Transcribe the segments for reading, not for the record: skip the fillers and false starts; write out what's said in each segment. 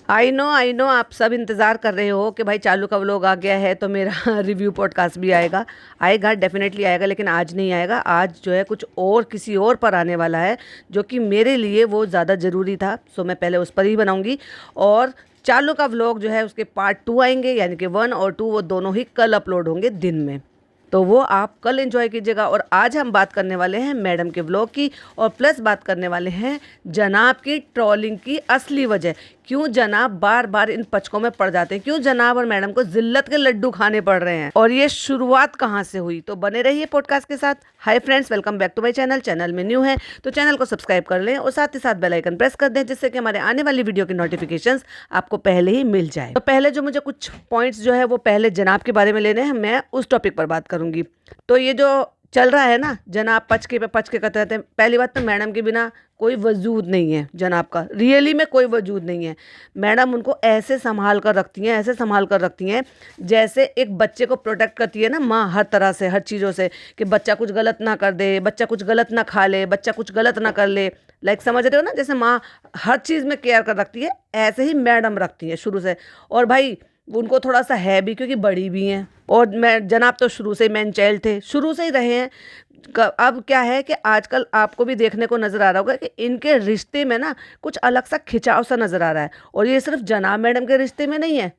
I know आप सब इंतज़ार कर रहे हो कि भाई चालू का व्लॉग आ गया है तो मेरा रिव्यू पॉडकास्ट भी आएगा। आएगा, डेफिनेटली आएगा, लेकिन आज नहीं आएगा। आज जो है कुछ और किसी और पर आने वाला है जो कि मेरे लिए वो ज़्यादा ज़रूरी था। सो मैं पहले उस पर ही बनाऊंगी। और चालू का व्लॉग जो है उसके पार्ट 2 आएंगे, यानी कि 1 और 2 वो दोनों ही कल अपलोड होंगे दिन में। तो वो आप कल एंजॉय कीजिएगा। और आज हम बात करने वाले हैं मैडम के व्लॉग की, और प्लस बात करने वाले हैं जनाब की ट्रोलिंग की असली वजह। क्यों जनाब बार बार इन पचकों में पड़ जाते हैं, क्यों जनाब और मैडम को जिल्लत के लड्डू खाने पड़ रहे हैं, और ये शुरुआत कहाँ से हुई। तो बने रहिए पॉडकास्ट के साथ। Hi friends, welcome back to my channel. Channel में न्यू है तो चैनल को सब्सक्राइब कर लें और साथ ही साथ बेल आइकन प्रेस कर दें, जिससे कि हमारे आने वाली वीडियो की नोटिफिकेशंस आपको पहले ही मिल जाए। तो पहले जो मुझे कुछ पॉइंट्स जो है वो पहले जनाब के बारे में लेने हैं, मैं उस टॉपिक पर बात करूंगी। तो ये जो चल रहा है ना, जनाब पचके पे पचके करते रहते हैं। पहली बात तो मैडम के बिना कोई वजूद नहीं है, जनाब का रियली में कोई वजूद नहीं है। मैडम उनको ऐसे संभाल कर रखती हैं, ऐसे संभाल कर रखती हैं जैसे एक बच्चे को प्रोटेक्ट करती है ना माँ, हर तरह से, हर चीज़ों से, कि बच्चा कुछ गलत ना कर दे, बच्चा कुछ गलत ना खा ले, बच्चा कुछ गलत ना कर ले। लाइक समझ रहे हो ना, जैसे माँ हर चीज़ में केयर कर रखती है, ऐसे ही मैडम रखती है शुरू से। और भाई उनको थोड़ा सा है भी, क्योंकि बड़ी भी हैं। और मैं जनाब तो शुरू से ही मैन चाइल्ड थे, शुरू से ही रहे हैं। अब क्या है कि आजकल आपको भी देखने को नज़र आ रहा होगा कि इनके रिश्ते में ना कुछ अलग सा खिंचाव सा नज़र आ रहा है। और ये सिर्फ जनाब मैडम के रिश्ते में नहीं है,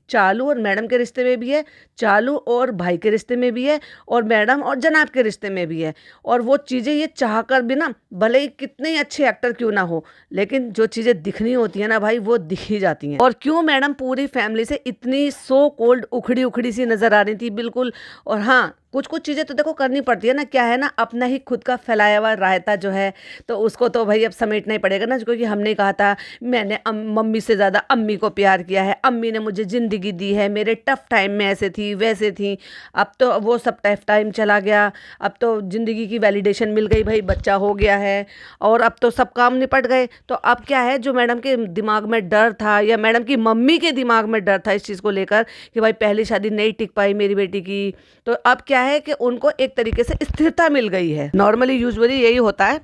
चालू और मैडम के रिश्ते में भी है, चालू और भाई के रिश्ते में भी है, और मैडम और जनाब के रिश्ते में भी है। और वो चीज़ें ये चाह कर भी ना, भले ही कितने ही अच्छे एक्टर क्यों ना हो, लेकिन जो चीज़ें दिखनी होती है ना भाई, वो दिख ही जाती हैं। और क्यों मैडम पूरी फैमिली से इतनी सो कोल्ड उखड़ी उखड़ी सी नज़र आ रही थी, बिल्कुल। और हाँ, कुछ कुछ चीज़ें तो देखो करनी पड़ती है ना, क्या है ना, अपना ही खुद का फैलाया हुआ रायता जो है, तो उसको तो भाई अब समेटना ही पड़ेगा ना। क्योंकि हमने कहा था मैंने मम्मी से ज़्यादा अम्मी को प्यार किया है, अम्मी ने मुझे ज़िंदगी दी है, मेरे टफ़ टाइम में ऐसे थी वैसे थी। अब तो वो सब टफ़ टाइम चला गया, अब तो ज़िंदगी की वैलिडेशन मिल गई, भाई बच्चा हो गया है, और अब तो सब काम निपट गए। तो अब क्या है, जो मैडम के दिमाग में डर था, या मैडम की मम्मी के दिमाग में डर था इस चीज़ को लेकर कि भाई पहली शादी नहीं टिक पाई मेरी बेटी की, तो अब क्या है कि उनको एक तरीके से स्थिरता मिल गई है। नॉर्मली यूजुअली यही होता है,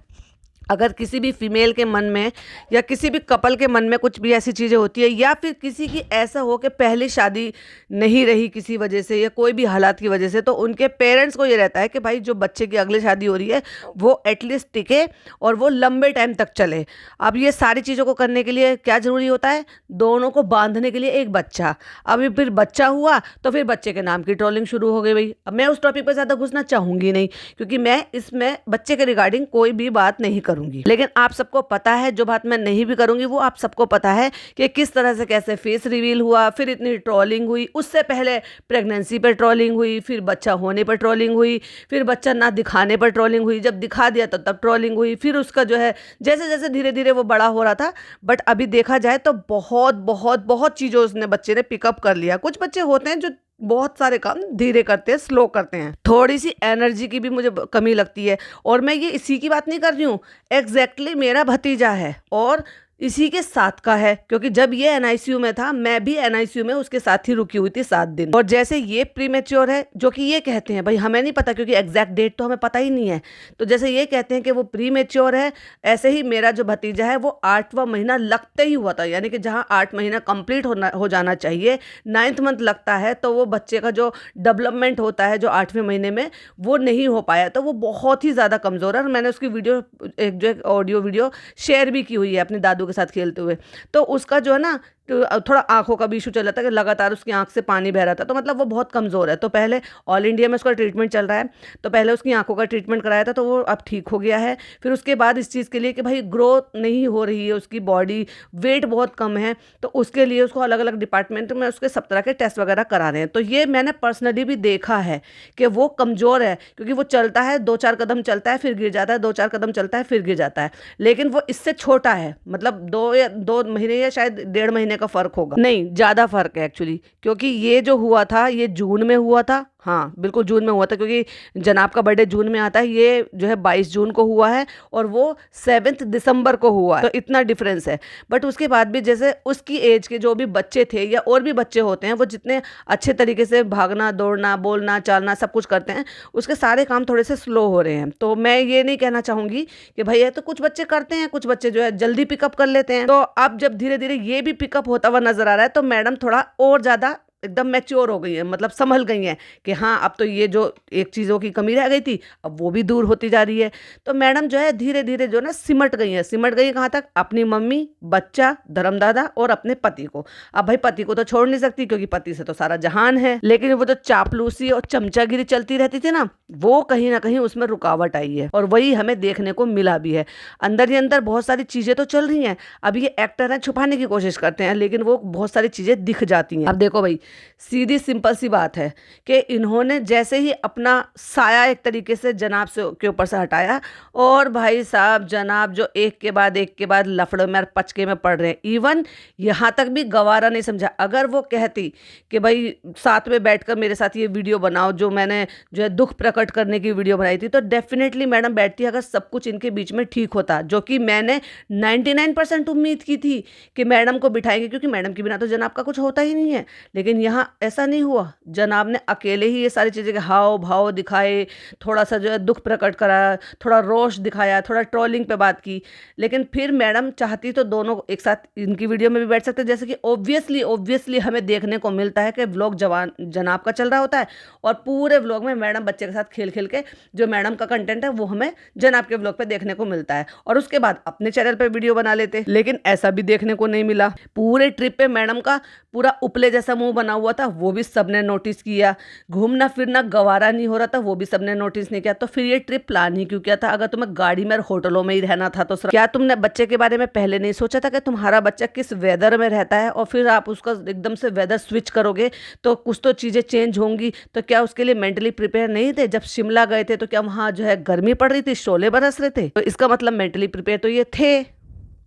अगर किसी भी फीमेल के मन में या किसी भी कपल के मन में कुछ भी ऐसी चीज़ें होती है, या फिर किसी की ऐसा हो कि पहली शादी नहीं रही किसी वजह से या कोई भी हालात की वजह से, तो उनके पेरेंट्स को ये रहता है कि भाई जो बच्चे की अगली शादी हो रही है वो एटलीस्ट टिके और वो लंबे टाइम तक चले। अब ये सारी चीज़ों को करने के लिए क्या ज़रूरी होता है, दोनों को बांधने के लिए एक बच्चा। अभी फिर बच्चा हुआ तो फिर बच्चे के नाम की ट्रोलिंग शुरू हो गई। भाई अब मैं उस टॉपिक पर ज़्यादा घुसना चाहूँगी नहीं, क्योंकि मैं इसमें बच्चे के रिगार्डिंग कोई भी बात नहीं करूँगी। लेकिन आप सबको पता है, जो बात मैं नहीं भी करूंगी वो आप सबको पता है कि किस तरह से कैसे फेस रिवील हुआ, फिर इतनी ट्रोलिंग हुई। उससे पहले प्रेगनेंसी पर ट्रोलिंग हुई, फिर बच्चा होने पर ट्रोलिंग हुई, फिर बच्चा ना दिखाने पर ट्रोलिंग हुई, जब दिखा दिया तो तब ट्रोलिंग हुई। फिर उसका जो है जैसे जैसे धीरे धीरे वो बड़ा हो रहा था, बट अभी देखा जाए तो बहुत बहुत बहुत चीज़ों उसने बच्चे ने पिकअप कर लिया। कुछ बच्चे होते हैं जो बहुत सारे काम धीरे करते हैं, स्लो करते हैं, थोड़ी सी एनर्जी की भी मुझे कमी लगती है। और मैं ये इसी की बात नहीं कर रही हूँ, एग्जैक्टली मेरा भतीजा है और इसी के साथ का है, क्योंकि जब ये एनआईसीयू में था मैं भी एनआईसीयू में उसके साथ ही रुकी हुई थी 7 दिन। और जैसे ये प्रीमेच्योर है, जो कि ये कहते हैं, भाई हमें नहीं पता क्योंकि एग्जैक्ट डेट तो हमें पता ही नहीं है, तो जैसे ये कहते हैं कि वो प्रीमेच्योर है, ऐसे ही मेरा जो भतीजा है वो 8वां महीना लगते ही हुआ था। यानी कि जहाँ 8 महीना कंप्लीट हो जाना चाहिए, 9th मंथ लगता है, तो वो बच्चे का जो डेवलपमेंट होता है जो 8वें महीने में, वो नहीं हो पाया। तो वो बहुत ही ज़्यादा कमज़ोर है। और मैंने उसकी वीडियो एक ऑडियो वीडियो शेयर भी की हुई है अपने दादू के साथ खेलते हुए। तो उसका जो है ना, तो थोड़ा आंखों का भी इशू चल रहा था कि लगातार उसकी आंख से पानी बह रहा था, तो मतलब वो बहुत कमज़ोर है। तो पहले ऑल इंडिया में उसका ट्रीटमेंट चल रहा है, तो पहले उसकी आंखों का ट्रीटमेंट कराया था, तो वो अब ठीक हो गया है। फिर उसके बाद इस चीज़ के लिए कि भाई ग्रोथ नहीं हो रही है उसकी बॉडी, वेट बहुत कम है, तो उसके लिए उसको अलग अलग डिपार्टमेंट में उसके सब तरह के टेस्ट वगैरह करा रहे हैं। तो ये मैंने पर्सनली भी देखा है कि वो कमज़ोर है, क्योंकि वो चलता है 2-4 कदम चलता है फिर गिर जाता है, 2-4 कदम चलता है फिर गिर जाता है। लेकिन वो इससे छोटा है, मतलब 2 महीने या शायद 1.5 महीने का फ़र्क होगा, नहीं ज़्यादा फ़र्क है एक्चुअली। क्योंकि ये जो हुआ था ये जून में हुआ था हाँ, बिल्कुल जून में हुआ था, क्योंकि जनाब का बर्थडे जून में आता है, ये जो है 22 जून को हुआ है और वो 7 दिसंबर को हुआ है, तो इतना डिफरेंस है। बट उसके बाद भी जैसे उसकी एज के जो भी बच्चे थे या और भी बच्चे होते हैं, वो जितने अच्छे तरीके से भागना, दौड़ना, बोलना, चालना सब कुछ करते हैं, उसके सारे काम थोड़े से स्लो हो रहे हैं। तो मैं ये नहीं कहना चाहूँगी कि भाई ये तो कुछ बच्चे करते हैं, कुछ बच्चे जो है जल्दी पिकअप कर लेते हैं। तो अब जब धीरे धीरे ये भी पिकअप होता हुआ नजर आ रहा है, तो मैडम थोड़ा और ज़्यादा एकदम मैच्योर हो गई है, मतलब संभल गई हैं कि हाँ अब तो ये जो एक चीज़ों की कमी रह गई थी अब वो भी दूर होती जा रही है। तो मैडम जो है धीरे धीरे जो ना सिमट गई हैं। सिमट गई कहाँ तक? अपनी मम्मी, बच्चा, धर्मदादा और अपने पति को। अब भाई पति को तो छोड़ नहीं सकती, क्योंकि पति से तो सारा जहान है, लेकिन वो जो चापलूसी और चमचागिरी चलती रहती थी ना, वो कहीं ना कहीं उसमें रुकावट आई है और वही हमें देखने को मिला भी है। अंदर ही अंदर बहुत सारी चीज़ें तो चल रही हैं। अब ये एक्टर हैं, छुपाने की कोशिश करते हैं, लेकिन वो बहुत सारी चीज़ें दिख जाती हैं। अब देखो भाई, सीधी सिंपल सी बात है कि इन्होंने जैसे ही अपना साया एक तरीके से जनाब से के ऊपर से हटाया, और भाई साहब जनाब जो एक के बाद लफड़े में और पचके में पड़ रहे हैं। इवन यहाँ तक भी गवारा नहीं समझा। अगर वो कहती कि भाई साथ में बैठकर मेरे साथ ये वीडियो बनाओ, जो मैंने जो है दुख प्रकट करने की वीडियो बनाई थी, तो डेफिनेटली मैडम बैठती अगर सब कुछ इनके बीच में ठीक होता, जो कि मैंने 99% उम्मीद की थी कि मैडम को बिठाएंगे, क्योंकि मैडम के बिना तो जनाब का कुछ होता ही नहीं है। लेकिन यहाँ ऐसा नहीं हुआ। जनाब ने अकेले ही ये सारी चीज़ें के हाव भाव दिखाए, थोड़ा सा जो है दुख प्रकट करा, थोड़ा रोष दिखाया, थोड़ा ट्रोलिंग पे बात की। लेकिन फिर मैडम चाहती तो दोनों एक साथ इनकी वीडियो में भी बैठ सकते, जैसे कि ऑब्वियसली हमें देखने को मिलता है कि व्लॉग जनाब का चल रहा होता है और पूरे व्लॉग में मैडम बच्चे के साथ खेल खेल के जो मैडम का कंटेंट है वो हमें जनाब के व्लॉग पे देखने को मिलता है, और उसके बाद अपने चैनल पे वीडियो बना लेते। लेकिन ऐसा भी देखने को नहीं मिला। पूरे ट्रिप पे मैडम का पूरा उपले जैसा मुंह बना हुआ था, वो भी सबने नोटिस किया। घूमना फिरना गवारा नहीं हो रहा था, वो भी सबने नोटिस नहीं किया। तो फिर ये ट्रिप प्लान ही क्यों किया था? अगर तुम्हें गाड़ी में और होटलों में ही रहना था तो क्या तुमने बच्चे के बारे में पहले नहीं सोचा था कि तुम्हारा बच्चा किस वेदर में रहता है, और फिर आप उसका एकदम से वेदर स्विच करोगे तो कुछ तो चीज़ें चेंज होंगी। तो क्या उसके लिए मेंटली प्रिपेयर नहीं थे? जब शिमला गए थे तो क्या वहाँ जो है गर्मी पड़ रही थी, शोले बरस रहे थे? तो इसका मतलब मेंटली प्रिपेयर तो ये थे।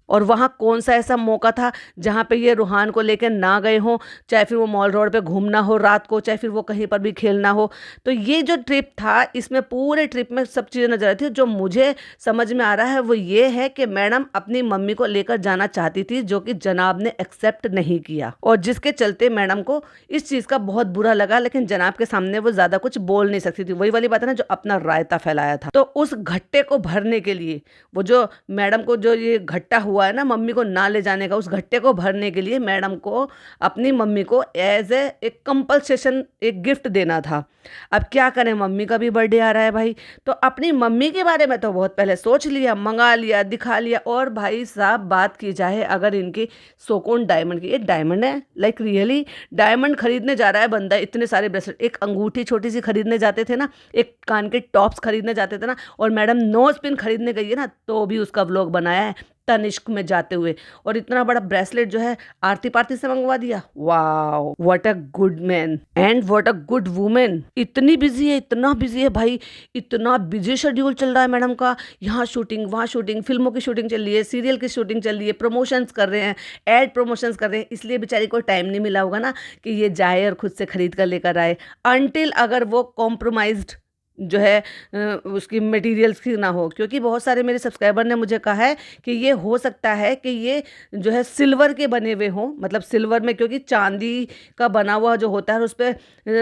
और वहाँ कौन सा ऐसा मौका था जहाँ पे ये रूहान को लेकर ना गए हों, चाहे फिर वो मॉल रोड पे घूमना हो रात को, चाहे फिर वो कहीं पर भी खेलना हो। तो ये जो ट्रिप था, इसमें पूरे ट्रिप में सब चीज़ें नजर आई थी। जो मुझे समझ में आ रहा है वो ये है कि मैडम अपनी मम्मी को लेकर जाना चाहती थी, जो कि जनाब ने एक्सेप्ट नहीं किया, और जिसके चलते मैडम को इस चीज़ का बहुत बुरा लगा। लेकिन जनाब के सामने वो ज़्यादा कुछ बोल नहीं सकती थी। वही वाली बात है ना, जो अपना रायता फैलाया था। तो उस घट्टे को भरने के लिए, वो जो मैडम को जो ये घट्टा हुआ है ना मम्मी को ना ले जाने का, उस घट्टे को भरने के लिए मैडम को अपनी मम्मी को एज एक कंपल्सेशन एक गिफ्ट देना था। अब क्या करें, मम्मी का भी बर्थडे आ रहा है भाई, तो अपनी मम्मी के बारे में तो बहुत पहले सोच लिया, मंगा लिया, दिखा लिया। और भाई साहब बात की जाए अगर इनकी सोकोन डायमंड की, ये डायमंड है, लाइक रियली डायमंड खरीदने जा रहा है बंदा, इतने सारे ब्रेसलेट, एक अंगूठी छोटी सी खरीदने जाते थे ना, एक कान के टॉप्स खरीदने जाते थे ना, और मैडम नोज पिन खरीदने गई है ना, तो भी उसका व्लॉग बनाया है तनिष्क में जाते हुए। और इतना बड़ा ब्रेसलेट जो है आरती पारती से मंगवा दिया। Wow, what a good man and what a good women. इतनी बिजी है, इतना बिजी है भाई, इतना बिजी शेड्यूल चल रहा है मैडम का। यहाँ शूटिंग, वहाँ शूटिंग, फिल्मों की शूटिंग चल रही है, सीरियल की शूटिंग चल रही है, प्रमोशंस कर रहे हैं, एड प्रमोशंस कर रहे हैं, इसलिए बेचारी को टाइम नहीं मिला होगा ना कि ये जाए और खुद से खरीद कर लेकर आए, अनटिल अगर वो कॉम्प्रोमाइज्ड जो है उसकी मटेरियल्स की ना हो। क्योंकि बहुत सारे मेरे सब्सक्राइबर ने मुझे कहा है कि ये हो सकता है कि ये जो है सिल्वर के बने हुए हों, मतलब सिल्वर में, क्योंकि चांदी का बना हुआ जो होता है उस पर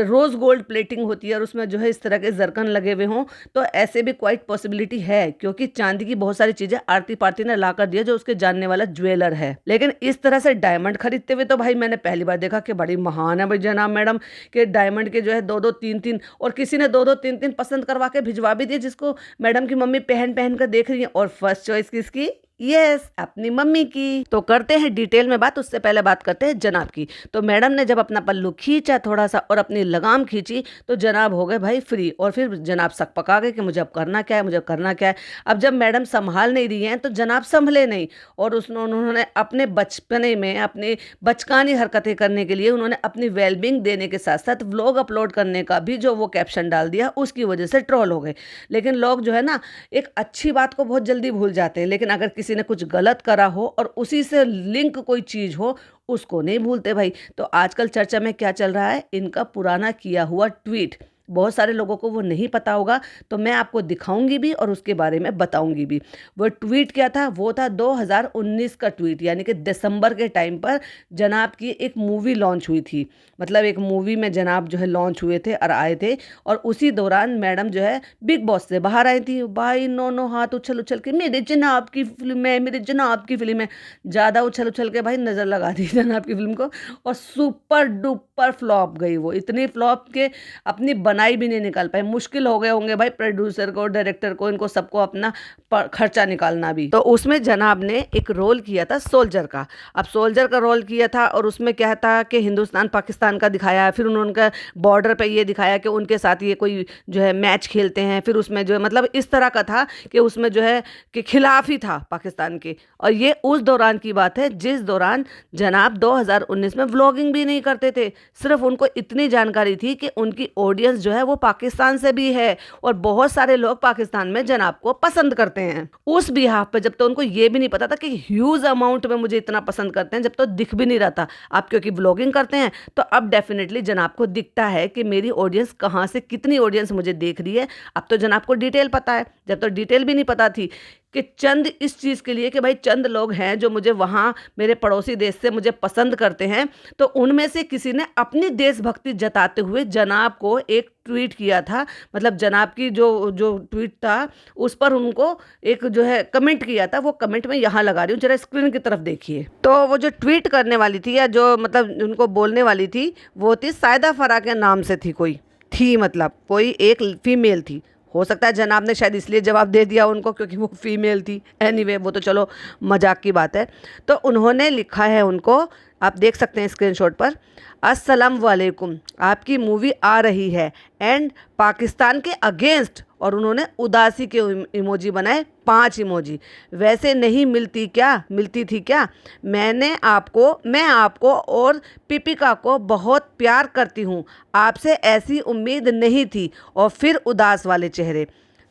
रोज़ गोल्ड प्लेटिंग होती है और उसमें जो है इस तरह के जरकन लगे हुए हों, तो ऐसे भी क्वाइट पॉसिबिलिटी है। क्योंकि चांदी की बहुत सारी चीज़ें आरती पारती ने ला कर दिया, जो उसके जानने वाला ज्वेलर है। लेकिन इस तरह से डायमंड खरीदते हुए तो भाई मैंने पहली बार देखा कि बड़ी महान है भाई जनाब मैडम के डायमंड के जो है 2-2 3-3, और किसी ने 2-2 3-3 पसंद करवा के भिजवा भी दिए, जिसको मैडम की मम्मी पहन पहन कर देख रही है। और फर्स्ट चॉइस किसकी? यस, अपनी मम्मी की। तो करते हैं डिटेल में बात, उससे पहले बात करते हैं जनाब की। तो मैडम ने जब अपना पल्लू खींचा थोड़ा सा और अपनी लगाम खींची, तो जनाब हो गए भाई फ्री। और फिर जनाब सक पका गए कि मुझे अब करना क्या है, मुझे अब करना क्या है। अब जब मैडम संभाल नहीं रही हैं तो जनाब संभले नहीं, और उन्होंने अपने बचपने में अपनी बचकानी हरकतें करने के लिए उन्होंने अपनी वेलबींग देने के साथ साथ व्लॉग अपलोड करने का भी जो वो कैप्शन डाल दिया, उसकी वजह से ट्रोल हो गए। लेकिन लोग जो है ना एक अच्छी बात को बहुत जल्दी भूल जाते हैं, लेकिन अगर किसी ने कुछ गलत करा हो और उसी से लिंक कोई चीज हो, उसको नहीं भूलते भाई। तो आजकल चर्चा में क्या चल रहा है? इनका पुराना किया हुआ ट्वीट, बहुत सारे लोगों को वो नहीं पता होगा, तो मैं आपको दिखाऊंगी भी और उसके बारे में बताऊंगी भी। वो ट्वीट क्या था, वो था 2019 का ट्वीट, यानी कि दिसंबर के टाइम पर जनाब की एक मूवी लॉन्च हुई थी। मतलब एक मूवी में जनाब जो है लॉन्च हुए थे और आए थे, और उसी दौरान मैडम जो है बिग बॉस से बाहर आई थी। भाई नो नो हाथ उछल उछल के, मेरे जनाब की फिल्म है, मेरे जनाब की फिल्म है, ज़्यादा उछल उछल के भाई नज़र लगा दी जनाब की फिल्म को, और सुपर डुपर फ्लॉप गई वो, इतनी फ्लॉप के अपनी बनाई भी नहीं निकाल पाए। मुश्किल हो गए होंगे भाई प्रोड्यूसर को, डायरेक्टर को, इनको सबको अपना खर्चा निकालना भी। तो उसमें जनाब ने एक रोल किया था सोल्जर का। अब सोल्जर का रोल किया था और उसमें क्या था कि हिंदुस्तान पाकिस्तान का दिखाया, फिर उन्होंने बॉर्डर पे ये दिखाया कि उनके साथ ये कोई जो है मैच खेलते हैं, फिर उसमें जो है मतलब इस तरह का था कि उसमें जो है कि खिलाफ ही था पाकिस्तान के। और ये उस दौरान की बात है जिस दौरान जनाब 2019 में व्लॉगिंग भी नहीं करते थे। सिर्फ उनको इतनी जानकारी थी कि उनकी ऑडियंस जो है वो पाकिस्तान से भी है और बहुत सारे लोग पाकिस्तान में जनाब को पसंद करते हैं। उस बिहाफ पे जब तो उनको ये भी नहीं पता था कि ह्यूज अमाउंट में मुझे इतना पसंद करते हैं, जब तो दिख भी नहीं रहा था। आप क्योंकि व्लॉगिंग करते हैं तो अब डेफिनेटली जनाब को दिखता है कि मेरी ऑडियंस कहाँ से कितनी ऑडियंस मुझे देख रही है। अब तो जनाब को डिटेल पता है, जब तो डिटेल भी नहीं पता थी कि चंद इस चीज़ के लिए कि भाई चंद लोग हैं जो मुझे वहाँ मेरे पड़ोसी देश से मुझे पसंद करते हैं, तो उनमें से किसी ने अपनी देशभक्ति जताते हुए जनाब को एक ट्वीट किया था। मतलब जनाब की जो जो ट्वीट था उस पर उनको एक जो है कमेंट किया था। वो कमेंट मैं यहाँ लगा रही हूँ, जरा स्क्रीन की तरफ देखिए। तो वो जो ट्वीट करने वाली थी या जो मतलब उनको बोलने वाली थी वो थी सायदा फराह के नाम से थी, कोई थी, मतलब कोई एक फीमेल थी। हो सकता है जनाब ने शायद इसलिए जवाब दे दिया उनको क्योंकि वो फीमेल थी। एनीवे वो तो चलो मजाक की बात है। तो उन्होंने लिखा है उनको, आप देख सकते हैं स्क्रीनशॉट पर, अस्सलाम वालेकुम, आपकी मूवी आ रही है एंड पाकिस्तान के अगेंस्ट, और उन्होंने उदासी के इमोजी बनाए 5 इमोजी। वैसे नहीं मिलती क्या, मिलती थी क्या, मैं आपको और पिपिका को बहुत प्यार करती हूँ, आपसे ऐसी उम्मीद नहीं थी। और फिर उदास वाले चेहरे,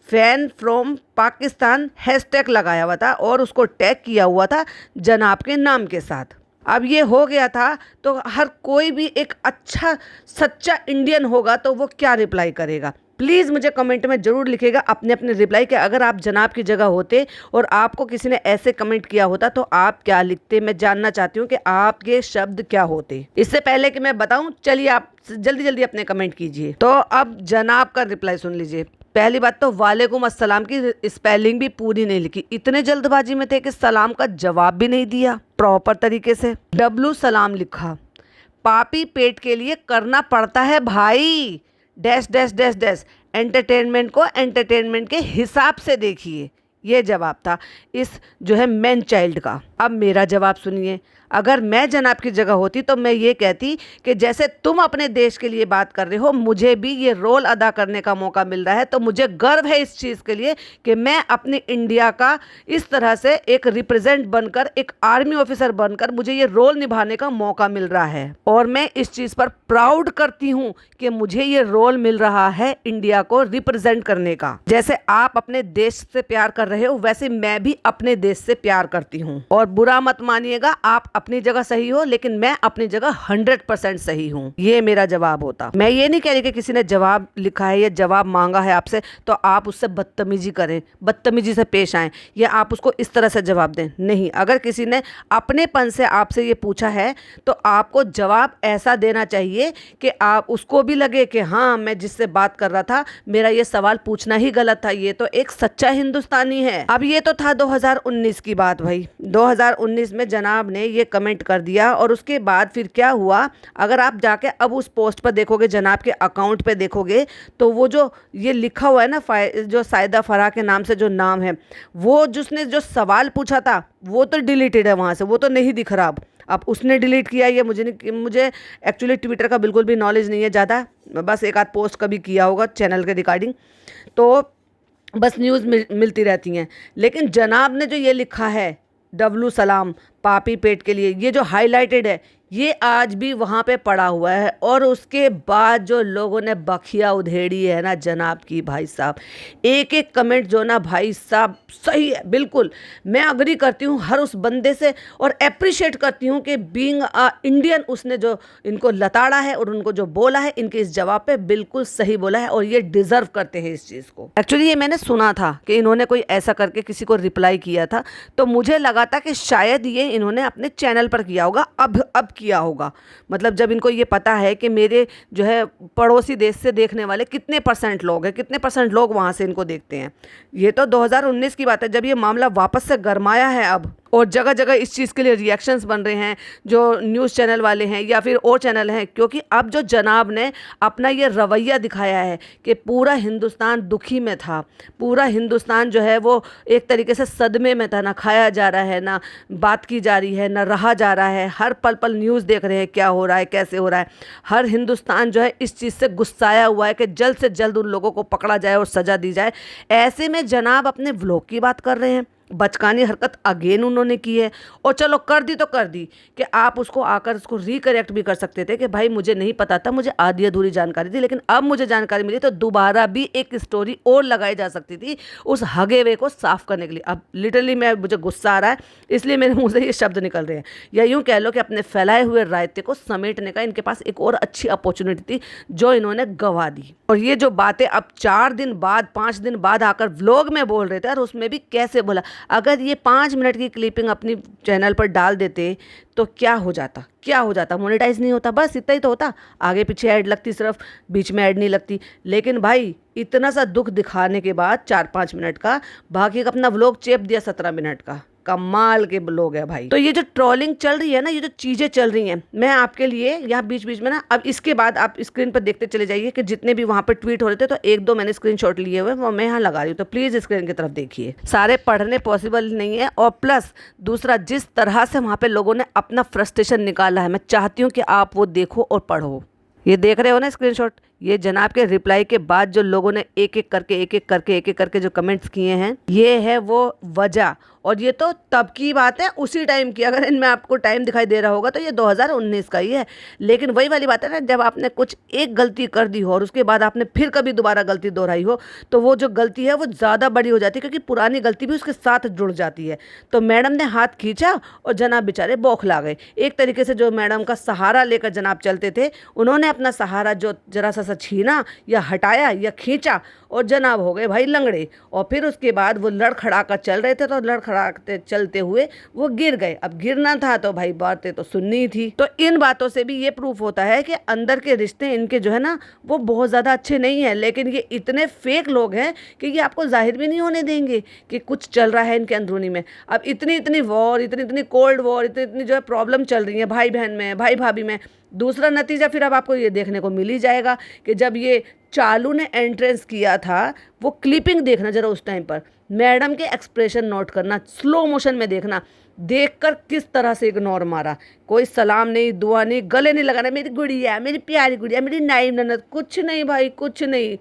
फैन फ्रॉम पाकिस्तान हैशटैग लगाया हुआ था और उसको टैग किया हुआ था जनाब के नाम के साथ। अब ये हो गया था तो हर कोई भी एक अच्छा सच्चा इंडियन होगा तो वो क्या रिप्लाई करेगा। प्लीज़ मुझे कमेंट में ज़रूर लिखिएगा अपने अपने रिप्लाई के, अगर आप जनाब की जगह होते और आपको किसी ने ऐसे कमेंट किया होता तो आप क्या लिखते। मैं जानना चाहती हूँ कि आपके शब्द क्या होते। इससे पहले कि मैं बताऊँ, चलिए आप जल्दी जल्दी अपने कमेंट कीजिए। तो अब जनाब का रिप्लाई सुन लीजिए। पहली बात तो वालेकुम अस्सलाम की स्पेलिंग भी पूरी नहीं लिखी, इतने जल्दबाजी में थे कि सलाम का जवाब भी नहीं दिया प्रॉपर तरीके से। डब्लू सलाम लिखा, पापी पेट के लिए करना पड़ता है भाई, dash dash dash dash, entertainment को एंटरटेनमेंट के हिसाब से देखिए। ये जवाब था इस जो है मैन चाइल्ड का। अब मेरा जवाब सुनिए। अगर मैं जनाब की जगह होती तो मैं ये कहती कि जैसे तुम अपने देश के लिए बात कर रहे हो, मुझे भी ये रोल अदा करने का मौका मिल रहा है, तो मुझे गर्व है इस चीज़ के लिए कि मैं अपनी इंडिया का इस तरह से एक रिप्रेजेंट बनकर, एक आर्मी ऑफिसर बनकर मुझे ये रोल निभाने का मौका मिल रहा है। और मैं इस चीज़ पर प्राउड करती हूँ कि मुझे ये रोल मिल रहा है इंडिया को रिप्रेजेंट करने का। जैसे आप अपने देश से प्यार कर रहे हो वैसे मैं भी अपने देश से प्यार करती हूँ। और बुरा मत मानिएगा, आप अपनी जगह सही हो लेकिन मैं अपनी जगह 100% सही हूँ। ये मेरा जवाब होता। मैं ये नहीं कह रही कि किसी ने जवाब लिखा है या जवाब मांगा है आपसे तो आप उससे बदतमीजी करें, बदतमीजी से पेश आएं या आप उसको इस तरह से जवाब दें। नहीं, अगर किसी ने अपनेपन से आपसे ये पूछा है तो आपको जवाब ऐसा देना चाहिए कि आप उसको भी लगे कि हाँ, मैं जिससे बात कर रहा था मेरा ये सवाल पूछना ही गलत था, ये तो एक सच्चा हिंदुस्तानी है। अब ये तो था 2019 की बात भाई। 2019 में जनाब ने ये कमेंट कर दिया और उसके बाद फिर क्या हुआ, अगर आप जाके अब उस पोस्ट पर देखोगे, जनाब के अकाउंट पे देखोगे तो वो जो ये लिखा हुआ है ना, जो सायदा फराह के नाम से जो नाम है, वो जिसने जो सवाल पूछा था वो तो डिलीटेड है वहाँ से, वो तो नहीं दिख रहा। अब उसने डिलीट किया, ये मुझे एक्चुअली ट्विटर का बिल्कुल भी नॉलेज नहीं है ज़्यादा, बस एक आध पोस्ट कभी किया होगा चैनल के रिगार्डिंग, तो बस न्यूज़ मिलती रहती हैं। लेकिन जनाब ने जो ये लिखा है डब्लू सलाम पापी पेट के लिए, ये जो हाईलाइटेड है, ये आज भी वहाँ पे पड़ा हुआ है। और उसके बाद जो लोगों ने बखिया उधेड़ी है ना जनाब की, भाई साहब एक एक कमेंट जो ना भाई साहब सही है, बिल्कुल मैं अग्री करती हूँ हर उस बंदे से, और अप्रिशिएट करती हूँ कि बीइंग अ इंडियन उसने जो इनको लताड़ा है और उनको जो बोला है इनके इस जवाब पे बिल्कुल सही बोला है, और ये डिजर्व करते हैं इस चीज़ को। एक्चुअली ये मैंने सुना था कि इन्होंने कोई ऐसा करके किसी को रिप्लाई किया था, तो मुझे लगा था कि शायद ये इन्होंने अपने चैनल पर किया होगा, अब किया होगा। मतलब जब इनको ये पता है कि मेरे जो है पड़ोसी देश से देखने वाले कितने परसेंट लोग हैं, कितने परसेंट लोग वहाँ से इनको देखते हैं। ये तो 2019 की बात है जब ये मामला वापस से गरमाया है अब, और जगह जगह इस चीज़ के लिए रिएक्शंस बन रहे हैं जो न्यूज़ चैनल वाले हैं या फिर और चैनल हैं, क्योंकि अब जो जनाब ने अपना ये रवैया दिखाया है कि पूरा हिंदुस्तान दुखी में था, पूरा हिंदुस्तान जो है वो एक तरीके से सदमे में था, ना खाया जा रहा है, ना बात की जा रही है, ना रहा जा रहा है, हर पल पल न्यूज़ देख रहे हैं क्या हो रहा है, कैसे हो रहा है। हर हिंदुस्तान जो है इस चीज़ से गुस्साया हुआ है कि जल्द से जल्द उन लोगों को पकड़ा जाए और सज़ा दी जाए। ऐसे में जनाब अपने व्लॉग की बात कर रहे हैं, बचकानी हरकत अगेन उन्होंने की है। और चलो कर दी तो कर दी कि आप उसको आकर उसको रिकरेक्ट भी कर सकते थे कि भाई मुझे नहीं पता था, मुझे आधी अधूरी जानकारी थी, लेकिन अब मुझे जानकारी मिली तो दोबारा भी एक स्टोरी और लगाई जा सकती थी उस हगे वे को साफ करने के लिए। अब लिटरली मुझे गुस्सा आ रहा है इसलिए मेरे मुंह से ये शब्द निकल रहे हैं, या यूँ कह लो कि अपने फैलाए हुए रायते को समेटने का इनके पास एक और अच्छी अपॉर्चुनिटी थी जो इन्होंने गंवा दी। और ये जो बातें अब 4 दिन बाद 5 दिन बाद आकर व्लॉग में बोल रहे थे, और उसमें भी कैसे बोला। अगर ये 5 मिनट की क्लिपिंग अपनी चैनल पर डाल देते तो क्या हो जाता, क्या हो जाता, मोनेटाइज नहीं होता, बस इतना ही तो होता। आगे पीछे ऐड लगती, सिर्फ बीच में ऐड नहीं लगती। लेकिन भाई इतना सा दुख दिखाने के बाद 4-5 मिनट का बाकी का अपना व्लॉग चेप दिया 17 मिनट का। कमाल के लोग हैं भाई। तो ये जो ट्रोलिंग चल रही है ना, ये जो चीज़ें चल रही हैं, मैं आपके लिए यहाँ बीच बीच में ना, अब इसके बाद आप स्क्रीन पर देखते चले जाइए कि जितने भी वहाँ पर ट्वीट हो रहे थे, तो 1-2 मैंने स्क्रीनशॉट लिए हुए वो मैं यहाँ लगा रही हूँ, तो प्लीज़ स्क्रीन की तरफ देखिए। सारे पढ़ने पॉसिबल नहीं है, और प्लस दूसरा जिस तरह से वहाँ पे लोगों ने अपना फ्रस्ट्रेशन निकाला है, मैं चाहती हूँ कि आप वो देखो और पढ़ो। ये देख रहे हो ना स्क्रीनशॉट, ये जनाब के रिप्लाई के बाद जो लोगों ने एक एक करके जो कमेंट्स किए हैं, ये है वो वजह। और ये तो तब की बात है, उसी टाइम की। अगर इनमें आपको टाइम दिखाई दे रहा होगा तो ये 2019 का ही है। लेकिन वही वाली बात है ना, जब आपने कुछ एक गलती कर दी हो और उसके बाद आपने फिर कभी दोबारा गलती दोहराई हो, तो वो जो गलती है वो ज़्यादा बड़ी हो जाती है, क्योंकि पुरानी गलती भी उसके साथ जुड़ जाती है। तो मैडम ने हाथ खींचा और जनाब बेचारे बौखला गए। एक तरीके से जो मैडम का सहारा लेकर जनाब चलते थे, उन्होंने अपना सहारा जो जरा सा छीना या हटाया या खींचा, और जनाब हो गए भाई लंगड़े। और फिर उसके बाद वो लड़खड़ा कर चल रहे थे, तो लड़खड़ाते चलते हुए वो गिर गए। अब गिरना था तो भाई बातें तो सुननी थी। तो इन बातों से भी ये प्रूफ होता है कि अंदर के रिश्ते इनके जो है ना वो बहुत ज़्यादा अच्छे नहीं हैं। लेकिन ये इतने फेक लोग हैं कि ये आपको जाहिर भी नहीं होने देंगे कि कुछ चल रहा है इनके अंदरूनी में। अब इतनी इतनी वॉर, इतनी इतनी कोल्ड वॉर, इतनी इतनी जो है प्रॉब्लम चल रही है भाई बहन में, भाई भाभी में। दूसरा नतीजा फिर अब आपको ये देखने को मिल ही जाएगा कि जब ये चालू ने एंट्रेंस किया था, वो क्लिपिंग देखना जरा उस टाइम पर, मैडम के एक्सप्रेशन नोट करना, स्लो मोशन में देखना, देखकर किस तरह से इग्नोर मारा। कोई सलाम नहीं, दुआ नहीं, गले नहीं लगाना, मेरी गुड़िया, मेरी प्यारी गुड़िया, मेरी नाई ननद, कुछ नहीं भाई, कुछ नहीं।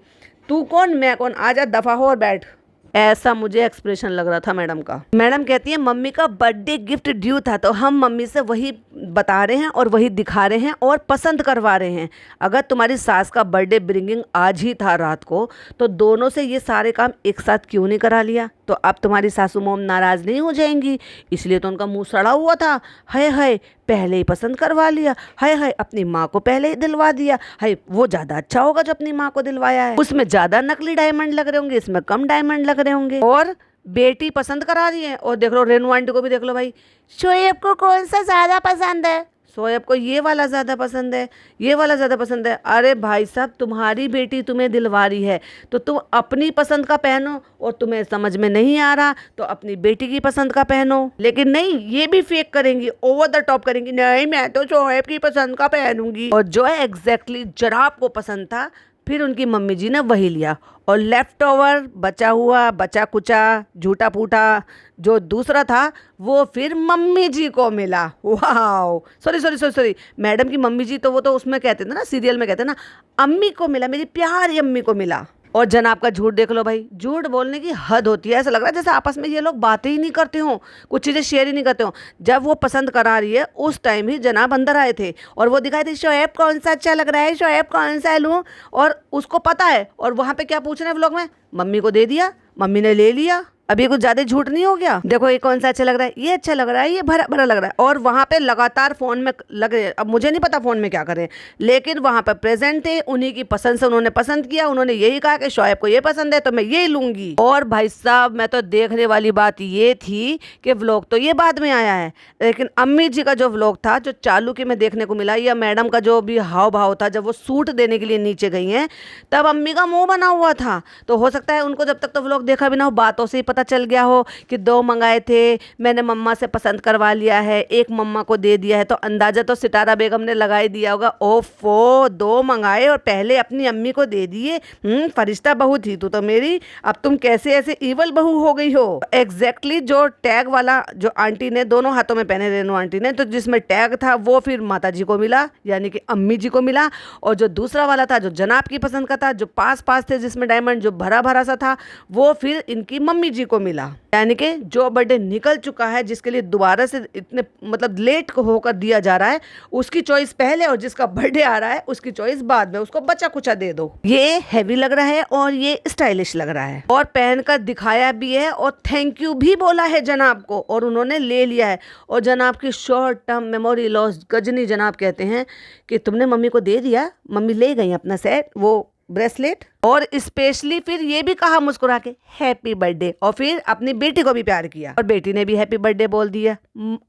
तू कौन मैं कौन, आजा दफा हो और बैठ। ऐसा मुझे एक्सप्रेशन लग रहा था मैडम का। मैडम कहती है मम्मी का बर्थडे गिफ्ट ड्यू था, तो हम मम्मी से वही बता रहे हैं और वही दिखा रहे हैं और पसंद करवा रहे हैं। अगर तुम्हारी सास का बर्थडे ब्रिंगिंग आज ही था रात को, तो दोनों से ये सारे काम एक साथ क्यों नहीं करा लिया? तो अब तुम्हारी सासू मोम नाराज़ नहीं हो जाएंगी, इसलिए तो उनका मुंह सड़ा हुआ था। हाय हाय, पहले ही पसंद करवा लिया, हाय हाय अपनी माँ को पहले ही दिलवा दिया, हाय वो ज़्यादा अच्छा होगा जो अपनी माँ को दिलवाया है, उसमें ज़्यादा नकली डायमंड लग रहे होंगे, इसमें कम डायमंड लग रहे होंगे। और बेटी पसंद करा रही है। और देख लो रेनू आंटी को भी देख लो भाई, शोएब को कौन सा ज़्यादा पसंद है? शोएब को ये वाला ज़्यादा पसंद है, ये वाला ज़्यादा पसंद है। अरे भाई साहब, तुम्हारी बेटी तुम्हें दिलवा रही है तो तुम अपनी पसंद का पहनो, और तुम्हें समझ में नहीं आ रहा तो अपनी बेटी की पसंद का पहनो। लेकिन नहीं, ये भी फेक करेंगी, ओवर द टॉप करेंगी, नहीं मैं तो शोएब की पसंद का पहनूंगी। और जो है एग्जैक्टली जनाब को पसंद था, फिर उनकी मम्मी जी ने वही लिया। और लेफ्ट ओवर बचा हुआ, बचा कुचा, झूठा फूटा जो दूसरा था, वो फिर मम्मी जी को मिला। वाह, सॉरी, मैडम की मम्मी जी, तो वो तो उसमें कहते थे ना, सीरियल में कहते ना, अम्मी को मिला, मेरी प्यारी अम्मी को मिला। और जनाब का झूठ देख लो भाई, झूठ बोलने की हद होती है। ऐसा लग रहा है जैसे आपस में ये लोग बातें ही नहीं करते हों, कुछ चीज़ें शेयर ही नहीं करते हों। जब वो पसंद करा रही है उस टाइम ही जनाब अंदर आए थे और वो दिखाई थी शोएब कौन सा अच्छा लग रहा है, शोएब कौन सा लूँ, और उसको पता है। और वहाँ पे क्या पूछ रहे हैं व्लॉग में, मम्मी को दे दिया, मम्मी ने ले लिया। अब ये कुछ ज्यादा झूठ नहीं हो गया? देखो ये कौन सा अच्छा लग रहा है, ये अच्छा लग रहा है, ये भरा भरा लग रहा है। और वहां पे लगातार फोन में लगे, अब मुझे नहीं पता फोन में क्या करें, लेकिन वहां पे प्रेजेंट थे, उन्हीं की पसंद से उन्होंने पसंद किया। उन्होंने यही कहा कि शोएब को ये पसंद है तो मैं यही लूंगी। और भाई साहब मैं तो देखने वाली बात ये थी कि व्लॉग तो ये बाद में आया है, लेकिन अम्मी जी का जो व्लॉग था, जो चालू के में देखने को मिला, या मैडम का जो भी हाव भाव था जब वो सूट देने के लिए नीचे गई हैं, तब अम्मी का मुंह बना हुआ था। तो हो सकता है उनको जब तक तो व्लॉग देखा भी ना हो, बातों से ही पता चल गया हो कि 2 मंगाए थे, मैंने मम्मा से पसंद करवा लिया है, 1 मम्मा को दे दिया है। तो अंदाजा तो सितारा बेगम ने लगा ही दिया होगा, ओफो 2 मंगाए और पहले अपनी अम्मी को दे दिए। फरिश्ता बहू थी तू तो मेरी, अब तुम कैसे ऐसे ईवल बहू हो गई हो। एग्जैक्टली जो टैग वाला जो आंटी ने दोनों हाथों में पहने, रेनू आंटी ने, तो जिसमें टैग था वो फिर माता जी को मिला, यानी कि अम्मी जी को मिला। और जो दूसरा वाला था जो जनाब की पसंद का था, जो पास पास थे जिसमें डायमंड जो भरा भरा सा था, वो फिर इनकी मम्मी जी को मिला। यानी कि जो बर्थडे निकल चुका है, जिसके लिए दोबारा से इतने मतलब लेट होकर दिया जा रहा है, उसकी चॉइस पहले, और जिसका बर्थडे आ रहा है उसकी चॉइस बाद में, उसको बचा कुचा दे दो। ये हैवी लग रहा है और ये स्टाइलिश लग रहा है, और पहनकर दिखाया भी है और थैंक यू भी बोला है जनाब को, और उन्होंने ले लिया है। और जनाब की short term memory loss, Ghajini जनाब कहते हैं कि तुमने मम्मी को दे दिया, मम्मी ले गई अपना सेट, वो ब्रेसलेट, और स्पेशली फिर ये भी कहा मुस्कुरा के हैप्पी बर्थडे, और फिर अपनी बेटी को भी प्यार किया और बेटी ने भी हैप्पी बर्थडे बोल दिया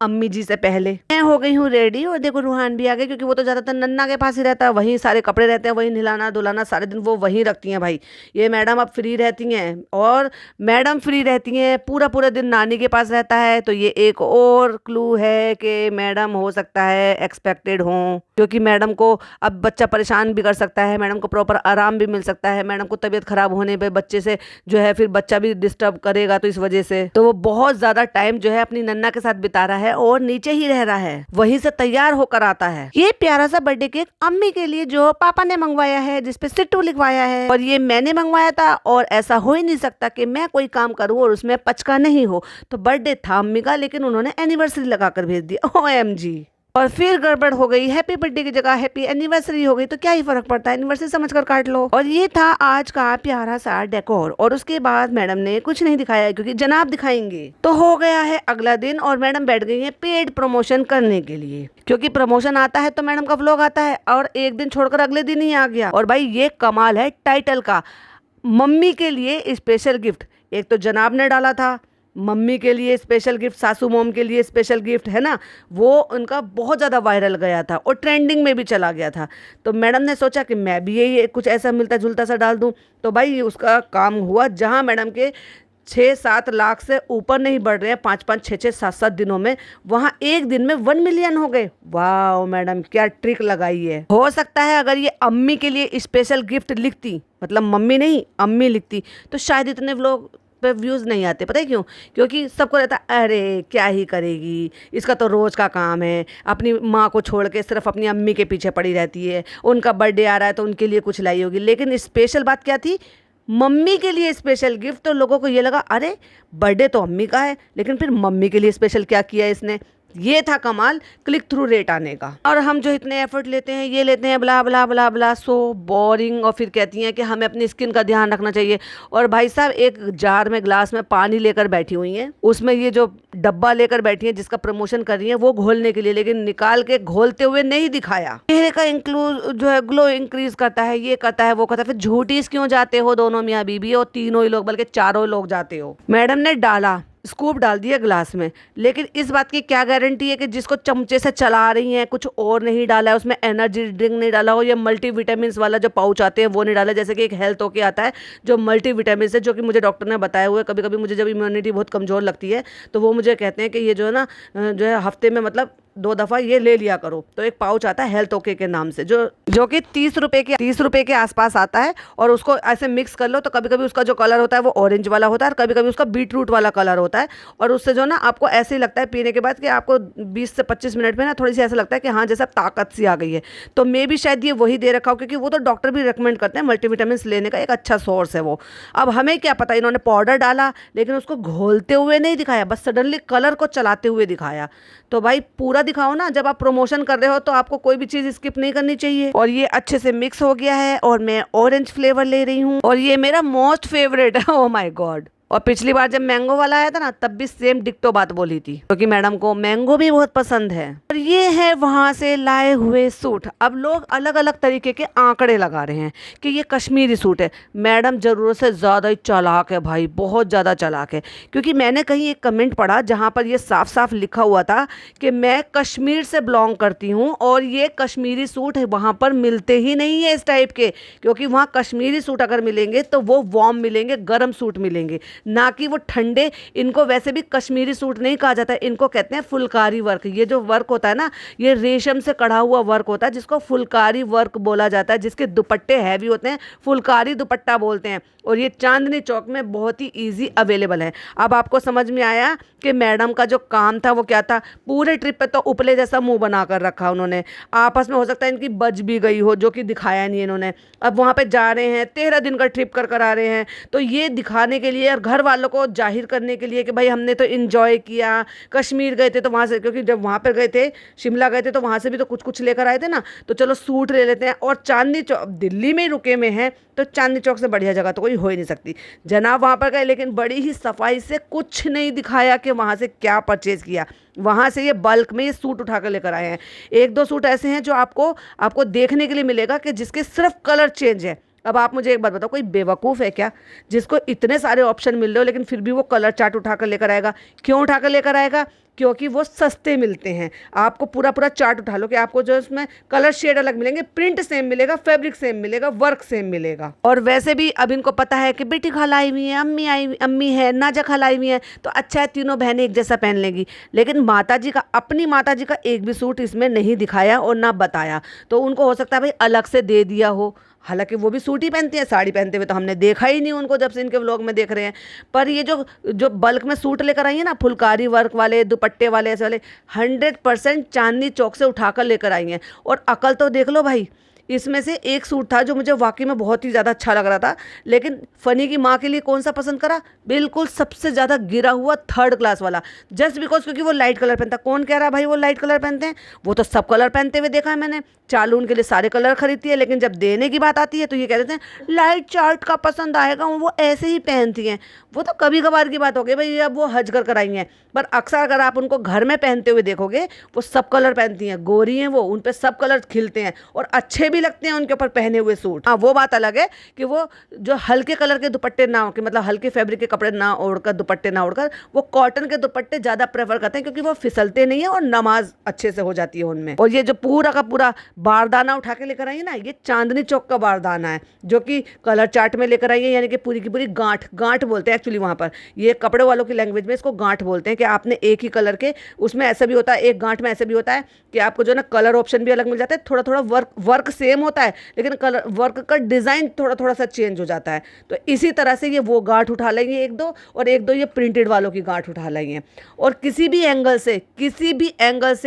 अम्मी जी से पहले। मैं हो गई हूँ रेडी, और देखो रूहान भी आ गए, क्योंकि वो तो ज्यादातर नन्ना के पास ही रहता है, वहीं सारे कपड़े रहते हैं, वहीं नहलाना धुलाना सारे दिन वो वहीं रखती हैं भाई। ये मैडम अब फ्री रहती हैं, और मैडम फ्री रहती हैं, पूरा पूरा दिन नानी के पास रहता है, तो ये एक और क्लू है कि मैडम हो सकता है एक्सपेक्टेड हो, क्योंकि मैडम को अब बच्चा परेशान भी कर सकता है, मैडम को प्रॉपर आराम भी मिल सकता है, मैडम को तबीयत खराब होने पे बच्चे से जो है फिर बच्चा भी डिस्टर्ब करेगा, तो इस वजह से तो वो बहुत ज्यादा टाइम जो है अपनी नन्ना के साथ बिता रहा है और नीचे ही रह रहा है, वहीं से तैयार होकर आता है। ये प्यारा सा बर्थडे केक अम्मी के लिए जो पापा ने मंगवाया है, जिसपे सिट्टू लिखवाया है, और ये मैंने मंगवाया था, और ऐसा हो ही नहीं सकता कि मैं कोई काम करूँ और उसमें पचका नहीं हो। तो बर्थडे था अम्मी का, लेकिन उन्होंने एनिवर्सरी लगाकर भेज दिया, OMG। और फिर गड़बड़ हो गई, हैप्पी बर्थडे की जगह हैप्पी एनिवर्सरी हो गई, तो क्या ही फर्क पड़ता है, एनिवर्सरी समझकर काट लो। और ये था आज का प्यारा सा डेकोर, और उसके बाद मैडम ने कुछ नहीं दिखाया क्योंकि जनाब दिखाएंगे। तो हो गया है अगला दिन और मैडम बैठ गई है पेड प्रमोशन करने के लिए, क्योंकि प्रमोशन आता है तो मैडम का व्लॉग आता है, और एक दिन छोड़कर अगले दिन ही आ गया। और भाई ये कमाल है टाइटल का, मम्मी के लिए स्पेशल गिफ्ट, एक तो जनाब ने डाला था मम्मी के लिए स्पेशल गिफ्ट, सासू मोम के लिए स्पेशल गिफ्ट, है ना, वो उनका बहुत ज़्यादा वायरल गया था और ट्रेंडिंग में भी चला गया था। तो मैडम ने सोचा कि मैं भी यही कुछ ऐसा मिलता जुलता सा डाल दूं, तो भाई उसका काम हुआ। जहां मैडम के 6-7 लाख से ऊपर नहीं बढ़ रहे हैं 5-5, 6-6, 7-7 दिनों में, वहाँ एक दिन में 1 मिलियन हो गए। वाह मैडम क्या ट्रिक लगाई है। हो सकता है अगर ये अम्मी के लिए स्पेशल गिफ्ट लिखती, मतलब मम्मी नहीं अम्मी लिखती, तो शायद इतने व्लॉग पे व्यूज़ नहीं आते। पता है क्यों? क्योंकि सबको रहता है अरे क्या ही करेगी, इसका तो रोज़ का काम है, अपनी माँ को छोड़ के सिर्फ अपनी अम्मी के पीछे पड़ी रहती है, उनका बर्थडे आ रहा है तो उनके लिए कुछ लाई होगी। लेकिन स्पेशल बात क्या थी, मम्मी के लिए स्पेशल गिफ्ट। तो लोगों को ये लगा अरे बर्थडे तो अम्मी का है, लेकिन फिर मम्मी के लिए स्पेशल क्या किया इसने। ये था कमाल क्लिक थ्रू रेट आने का। और हम जो इतने एफर्ट लेते हैं, ये लेते हैं ब्ला ब्ला ब्ला ब्ला, सो बोरिंग। और फिर कहती हैं कि हमें अपनी स्किन का ध्यान रखना चाहिए। और भाई साहब एक जार में ग्लास में पानी लेकर बैठी हुई हैं, उसमें ये जो डब्बा लेकर बैठी हैं जिसका प्रमोशन कर रही हैं वो घोलने के लिए, लेकिन निकाल के घोलते हुए नहीं दिखाया। चेहरे का जो है ग्लो इंक्रीज करता है, ये करता है वो करता है। फिर झूठी क्यों जाते हो दोनों मियाँ बीबी, और तीनों ही लोग बल्कि चारों लोग जाते हो। मैडम ने डाला, स्कूप डाल दिया ग्लास में, लेकिन इस बात की क्या गारंटी है कि जिसको चमचे से चला रही हैं कुछ और नहीं डाला है उसमें, एनर्जी ड्रिंक नहीं डाला हो, या मल्टीविटामिन वाला जो पाउच आते हैं वो नहीं डाला। जैसे कि एक हेल्थ होके आता है जो मल्टीविटामिन है, जो कि मुझे डॉक्टर ने बताया हुआ है। कभी कभी मुझे जब इम्यूनिटी बहुत कमज़ोर लगती है तो वो मुझे कहते हैं कि ये जो है ना, जो है हफ्ते में मतलब 2 दफ़ा ये ले लिया करो। तो एक पाउच आता है हेल्थ ओके के नाम से, जो कि 30 रुपए के आसपास आता है, और उसको ऐसे मिक्स कर लो तो कभी कभी उसका जो कलर होता है वो ऑरेंज वाला होता है और कभी कभी उसका बीटरूट वाला कलर होता है, और उससे जो ना आपको ऐसे ही लगता है पीने के बाद कि आपको 20 से 25 मिनट में ना थोड़ी सी ऐसा लगता है कि हाँ जैसा ताकत सी आ गई है। तो मे भी शायद ये वही दे रखा हो, क्योंकि वो तो डॉक्टर भी रिकमेंड करते हैं, मल्टीविटामिन लेने का एक अच्छा सोर्स है वो। अब हमें क्या पता, इन्होंने पाउडर डाला लेकिन उसको घोलते हुए नहीं दिखाया, बस सडनली कलर को चलाते हुए दिखाया। तो भाई पूरा दिखाओ ना, जब आप प्रमोशन कर रहे हो तो आपको कोई भी चीज़ स्किप नहीं करनी चाहिए। और ये अच्छे से मिक्स हो गया है और मैं ऑरेंज फ्लेवर ले रही हूँ, और ये मेरा मोस्ट फेवरेट है। Oh my God. और पिछली बार जब मैंगो वाला आया था ना, तब भी सेम डिक्टो बात बोली थी, क्योंकि मैडम को मैंगो भी बहुत पसंद है। और ये है वहां से लाए हुए सूट। अब लोग अलग अलग तरीके के आंकड़े लगा रहे हैं कि ये कश्मीरी सूट है। मैडम जरूरत से ज़्यादा ही चालाक है भाई, बहुत ज़्यादा चालाक है, क्योंकि मैंने कहीं एक कमेंट पढ़ा जहाँ पर ये साफ साफ लिखा हुआ था कि मैं कश्मीर से बिलोंग करती हूँ और ये कश्मीरी सूट वहाँ पर मिलते ही नहीं है इस टाइप के, क्योंकि वहाँ कश्मीरी सूट अगर मिलेंगे तो वो वार्म मिलेंगे, गर्म सूट मिलेंगे, ना कि वो ठंडे। इनको वैसे भी कश्मीरी सूट नहीं कहा जाता है, इनको कहते हैं फुलकारी वर्क। ये जो वर्क होता है ना, ये रेशम से कढ़ा हुआ वर्क होता है, जिसको फुलकारी वर्क बोला जाता है, जिसके दुपट्टे हैवी होते हैं, फुलकारी दुपट्टा बोलते हैं। और ये चांदनी चौक में बहुत ही ईजी अवेलेबल है। अब आपको समझ में आया कि मैडम का जो काम था वो क्या था। पूरे ट्रिप पे तो उपले जैसा मुंह बना कर रखा उन्होंने, आपस में हो सकता है इनकी बज भी गई हो, जो कि दिखाया नहीं इन्होंने। अब वहाँ पे जा रहे हैं, 13 दिन का ट्रिप कर आ रहे हैं, तो ये दिखाने के लिए और घर वालों को जाहिर करने के लिए कि भाई हमने तो इंजॉय किया, कश्मीर गए थे तो वहाँ से, क्योंकि जब वहाँ पर गए थे, शिमला गए थे, तो वहाँ से भी तो कुछ कुछ लेकर आए थे ना, तो चलो सूट ले लेते हैं। और चांदनी चौक दिल्ली में रुके में हैं, तो चांदनी चौक से बढ़िया जगह तो कोई हो ही नहीं सकती। जनाब वहाँ पर गए, लेकिन बड़ी ही सफाई से कुछ नहीं दिखाया कि वहाँ से क्या परचेज़ किया। वहाँ से ये बल्क में ये सूट उठा कर लेकर आए हैं। 1-2 सूट ऐसे हैं जो आपको देखने के लिए मिलेगा कि जिसके सिर्फ कलर चेंज है। अब आप मुझे एक बात बताओ, कोई बेवकूफ़ है क्या जिसको इतने सारे ऑप्शन मिल रहे हो लेकिन फिर भी वो कलर चार्ट उठा कर लेकर आएगा? क्यों उठा कर लेकर आएगा? क्योंकि वो सस्ते मिलते हैं। आपको पूरा पूरा चार्ट उठा लो कि आपको जो इसमें कलर शेड अलग मिलेंगे, प्रिंट सेम मिलेगा, फैब्रिक सेम मिलेगा, वर्क सेम मिलेगा। और वैसे भी अब इनको पता है कि बेटी खाला आई हुई है, अम्मी है, नाजा खाला आई हुई है, तो अच्छा है तीनों बहनें एक जैसा पहन लेंगी। लेकिन माताजी का, अपनी माताजी का एक भी सूट इसमें नहीं दिखाया और ना बताया, तो उनको हो सकता है भाई अलग से दे दिया हो। हालांकि वो भी सूट ही पहनती हैं, साड़ी पहनते हुए तो हमने देखा ही नहीं उनको, जब से इनके व्लॉग में देख रहे हैं। पर ये जो बल्क में सूट लेकर आई है ना, फुलकारी वर्क वाले, दुपट्टे वाले, ऐसे वाले, 100% चांदनी चौक से उठाकर लेकर आई हैं। और अकल तो देख लो भाई। इसमें से एक सूट था जो मुझे वाकई में बहुत ही ज़्यादा अच्छा लग रहा था, लेकिन फ़नी की माँ के लिए कौन सा पसंद करा? बिल्कुल सबसे ज़्यादा गिरा हुआ 3rd क्लास वाला, जस्ट बिकॉज क्योंकि वो लाइट कलर पहनता। कौन कह रहा है भाई वो लाइट कलर पहनते हैं? वो तो सब कलर पहनते हुए देखा है मैंने। चालू उनके लिए सारे कलर खरीदती है, लेकिन जब देने की बात आती है तो ये कह देते हैं लाइट चार्ट का पसंद आएगा, वो ऐसे ही पहनती हैं। वो तो कभी कभार की बात हो गई भाई, अब वो हज कर आई हैं, पर अक्सर अगर आप उनको घर में पहनते हुए देखोगे, वो सब कलर पहनती हैं। गोरी हैं वो, उन पर सब कलर खिलते हैं और अच्छे भी लगते हैं उनके ऊपर पहने हुए सूट। हाँ, वो बात अलग है कि वो जो हल्के कलर के दुपट्टे ना हो, कि मतलब हल्के फैब्रिक के कपड़े ना ओढ़कर, दुपट्टे ना ओढ़कर, वो कॉटन के दुपट्टे ज़्यादा प्रेफर करते हैं, क्योंकि वो फिसलते नहीं है और नमाज अच्छे से हो जाती है उनमें। और ये जो पूरा का पूरा बारदाना उठा के लेकर आई है ना, ये चांदनी चौक का बारदाना है, जो कि कलर चार्ट में लेकर आई है, यानी कि पूरी की पूरी गांठ बोलते हैं एक्चुअली वहाँ पर। ये कपड़े वालों की लैंग्वेज में इसको गांठ बोलते हैं, कि आपने एक ही कलर के, उसमें ऐसा भी होता है, एक गांठ में ऐसे भी होता है कि आपको जो ना कलर ऑप्शन भी अलग मिल जाता है, थोड़ा थोड़ा वर्क सेम होता है, लेकिन कलर वर्क का डिज़ाइन थोड़ा थोड़ा सा चेंज हो जाता है। तो इसी तरह से ये वो गांठ उठा लेंगे 1-2, और 1-2 ये प्रिंटेड वालों की गांठ उठा लेंगे। और किसी भी एंगल से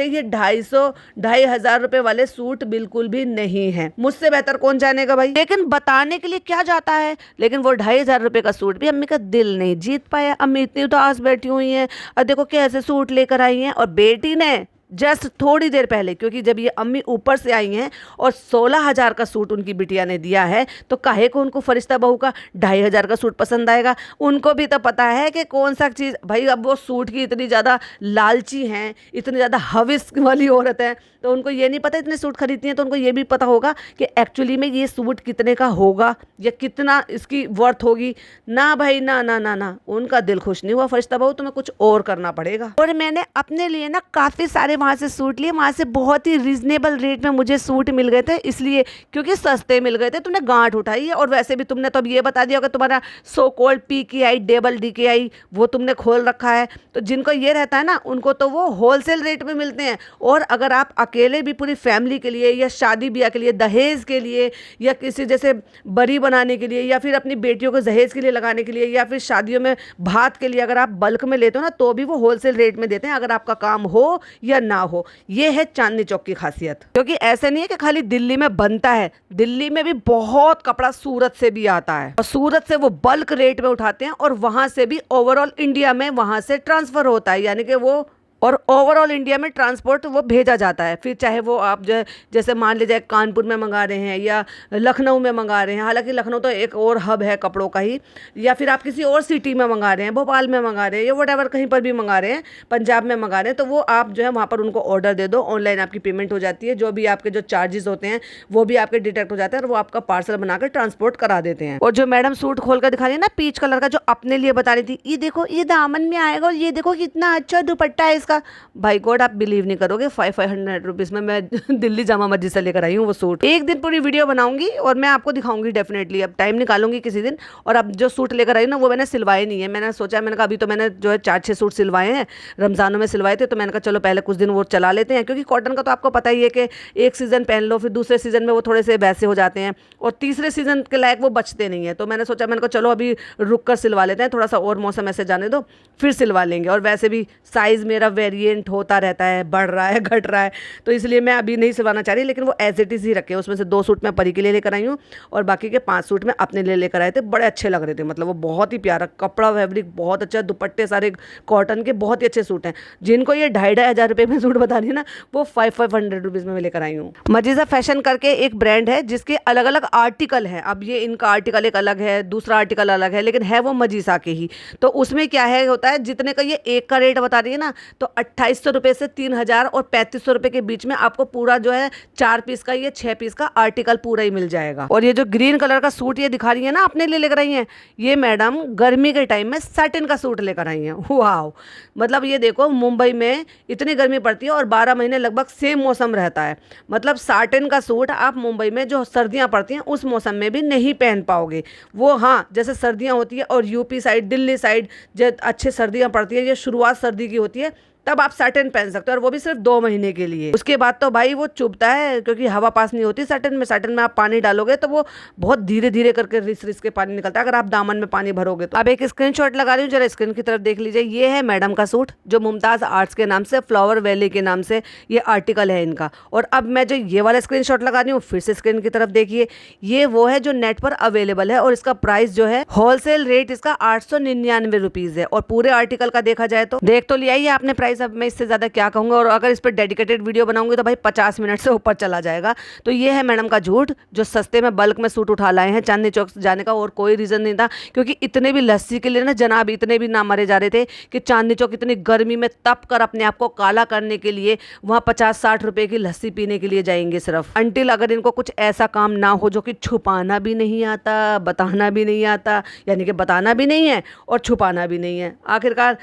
ये 2,500-2,500 रुपए वाले सूट बिल्कुल भी नहीं है। मुझसे बेहतर कौन जानेगा भाई, लेकिन बताने के लिए क्या जाता है। लेकिन वो 2,500 रुपए का सूट भी अम्मी का दिल नहीं जीत पाया। अम्मी इतनी उदास बैठी हुई हैं, और देखो कैसे सूट लेकर आई हैं। और बेटी ने जस्ट थोड़ी देर पहले, क्योंकि जब ये अम्मी ऊपर से आई हैं और 16,000 का सूट उनकी बिटिया ने दिया है, तो काहे को उनको फरिश्ता बहू का 2,500 का सूट पसंद आएगा? उनको भी तो पता है कि कौन सा चीज़ भाई। अब वो सूट की इतनी ज़्यादा लालची हैं, इतनी ज़्यादा हविस वाली औरत है, तो उनको ये नहीं पता इतने सूट खरीदती हैं, तो उनको ये भी पता होगा कि एक्चुअली में ये सूट कितने का होगा या कितना इसकी वर्थ होगी। ना भाई ना ना ना ना, उनका दिल खुश नहीं हुआ फरिश्ता बहू, तुम्हें कुछ और करना पड़ेगा। और मैंने अपने लिए ना काफ़ी सारे वहाँ से सूट लिए, वहाँ से बहुत ही रीजनेबल रेट में मुझे सूट मिल गए थे, इसलिए क्योंकि सस्ते मिल गए थे। तुमने गांठ उठाई है, और वैसे भी तुमने तो अब ये बता दिया होगा तुम्हारा so called PKI double DKI वो तुमने खोल रखा है। तो जिनको ये रहता है ना, उनको तो वो होलसेल रेट में मिलते हैं। और अगर आप अकेले भी पूरी फैमिली के लिए या शादी ब्याह के लिए, दहेज के लिए, या किसी जैसे बरी बनाने के लिए, या फिर अपनी बेटियों को दहेज के लिए लगाने के लिए, या फिर शादियों में भात के लिए अगर आप बल्क में लेते हो ना, तो भी वो होलसेल रेट में देते हैं, अगर आपका काम हो या ना हो। ये है चांदनी चौक की खासियत। क्योंकि ऐसा नहीं है कि खाली दिल्ली में बनता है, दिल्ली में भी बहुत कपड़ा सूरत से भी आता है, और सूरत से वो बल्क रेट में उठाते हैं, और वहां से भी ओवरऑल इंडिया में वहां से ट्रांसफर होता है, यानी कि वो और ओवरऑल इंडिया में ट्रांसपोर्ट वो भेजा जाता है। फिर चाहे वो आप जो है जैसे मान लीजिए कानपुर में मंगा रहे हैं या लखनऊ में मंगा रहे हैं, हालांकि लखनऊ तो एक और हब है कपड़ों का ही, या फिर आप किसी और सिटी में मंगा रहे हैं, भोपाल में मंगा रहे हैं, या वट कहीं पर भी मंगा रहे हैं, पंजाब में मंगा रहे हैं, तो वो आप जो है वहाँ पर उनको ऑर्डर दे दो, ऑनलाइन आपकी पेमेंट हो जाती है, जो भी आपके जो चार्जेस होते हैं वो भी आपके डिटेक्ट हो जाते हैं, और वो आपका पार्सल बनाकर ट्रांसपोर्ट करा देते हैं। और जो मैडम सूट खोल कर दिखा रही है ना पीच कलर का, जो अपने लिए बता रही थी, ये देखो ये दामन में आएगा, और ये देखो कितना अच्छा दुपट्टा है इसका। भाई गॉड, आप बिलीव नहीं करोगे, 500 रुपीज में मैं दिल्ली जामा मस्जिद से लेकर आई हूँ वो सूट। एक दिन पूरी वीडियो बनाऊंगी और मैं आपको दिखाऊंगी डेफिनेटली, अब टाइम निकालूंगी किसी दिन। और अब जो सूट लेकर आई ना, वो मैंने सिलवाए नहीं है, मैंने सोचा, मैंने कहा अभी तो मैंने जो है 4-6 सूट सिलवाए हैं, रमजानों में सिलवाए थे, तो मैंने कहा चलो पहले कुछ दिन वो चला लेते हैं, क्योंकि कॉटन का तो आपको पता ही है कि एक सीजन पहन लो, फिर दूसरे सीजन में वो थोड़े से वैसे हो जाते हैं, और तीसरे सीजन के लायक वो बचते नहीं है। तो मैंने सोचा, मैंने कहा चलो अभी रुक कर सिलवा लेते हैं, थोड़ा सा और मौसम ऐसे जाने दो, फिर सिलवा लेंगे। और वैसे भी साइज़ मेरा वेरिएंट होता रहता है, बढ़ रहा है घट रहा है, तो इसलिए मैं अभी नहीं सिलवाना चाह रही, लेकिन वो एज इट इज़ ही रखे। उसमें से 2 सूट मैं परी के लिए लेकर आई हूँ, और बाकी के 5 सूट मैं अपने लिए लेकर आए थे। बड़े अच्छे लग रहे थे, मतलब वो बहुत ही प्यारा कपड़ा, फैब्रिक बहुत अच्छा, दुपट्टे सारे कॉटन के बहुत ही अच्छे सूट हैं। जिनको ये 2,500 रुपये में सूट बता रही है ना, वो 500 रुपीज़ में लेकर आई हूँ। मजीजा फैशन करके एक ब्रांड है जिसके अलग अलग आर्टिकल हैं। अब ये इनका आर्टिकल एक अलग है, दूसरा आर्टिकल अलग है, लेकिन है वो मजीसा के ही। तो उसमें क्या है होता है, जितने का ये एक का रेट बता रही है ना, तो 2,800 रुपये से 3,000 और 3,500 रुपये के बीच में आपको पूरा जो है 4 पीस का, ये 6 पीस का आर्टिकल पूरा ही मिल जाएगा। और ये जो ग्रीन कलर का सूट ये दिखा रही है ना, अपने लिए लेकर आई है, ये मैडम गर्मी के टाइम में सैटिन का सूट लेकर आई है। वाह, मतलब ये देखो, मुंबई में इतनी गर्मी पड़ती है और 12 महीने लगभग सेम मौसम रहता है, मतलब सैटिन का सूट आप मुंबई में जो सर्दियाँ पड़ती हैं उस मौसम में भी नहीं पहन पाओगे। वो हाँ, जैसे सर्दियाँ होती है और यूपी साइड, दिल्ली साइड जब अच्छे सर्दियाँ पड़ती है, ये शुरुआत सर्दी की होती है, तब आप सैटिन पहन सकते हो, और वो भी सिर्फ 2 महीने के लिए। उसके बाद तो भाई वो चुभता है, क्योंकि हवा पास नहीं होती सैटिन में। सैटिन में आप पानी डालोगे तो वो बहुत धीरे धीरे करके रिस रिस के पानी निकलता है, अगर आप दामन में पानी भरोगे तो। अब एक स्क्रीनशॉट लगा रही हूँ, जरा स्क्रीन की तरफ देख लीजिए। ये है मैडम का सूट, जो मुमताज़ आर्ट्स के नाम से, फ्लावर वैली के नाम से ये आर्टिकल है इनका। और अब मैं जो ये वाला स्क्रीनशॉट लगा रही हूँ, फिर से स्क्रीन की तरफ देखिए, ये वो है जो नेट पर अवेलेबल है, और इसका प्राइस जो है होलसेल रेट इसका 899 रुपीज़ है। और पूरे आर्टिकल का देखा जाए तो देख तो लिया ही आपने प्राइस, अब मैं इससे ज़्यादा क्या कहूँगा। और अगर इस पर डेडिकेटेड वीडियो बनाऊंगी तो भाई 50 मिनट से ऊपर चला जाएगा। तो ये है मैडम का झूठ, जो सस्ते में बल्क में सूट उठा लाए हैं चांदनी चौक जाने का, और कोई रीज़न नहीं था, क्योंकि इतने भी लस्सी के लिए ना जनाब, इतने भी ना मरे जा रहे थे कि चांदनी चौक इतनी गर्मी में तप कर अपने आप को काला करने के लिए वहाँ 50-60 रुपये की लस्सी पीने के लिए जाएंगे सिर्फ। अंटिल अगर इनको कुछ ऐसा काम ना हो जो कि छुपाना भी नहीं आता, बताना भी नहीं आता, यानी कि बताना भी नहीं है और छुपाना भी नहीं है। आखिरकार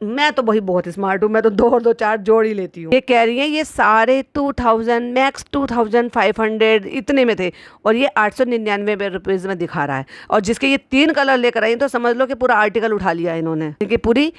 मैं तो वही बहुत स्मार्ट हूँ, मैं तो 2 और 2 4 जोड़ ही लेती हूँ। ये कह रही है ये सारे 2000 मैक्स 2500 इतने में थे, और ये 899 रुपीज़ में दिखा रहा है। और जिसके ये 3 कलर लेकर आई तो समझ लो कि पूरा आर्टिकल उठा लिया इन्होंने, क्योंकि पूरी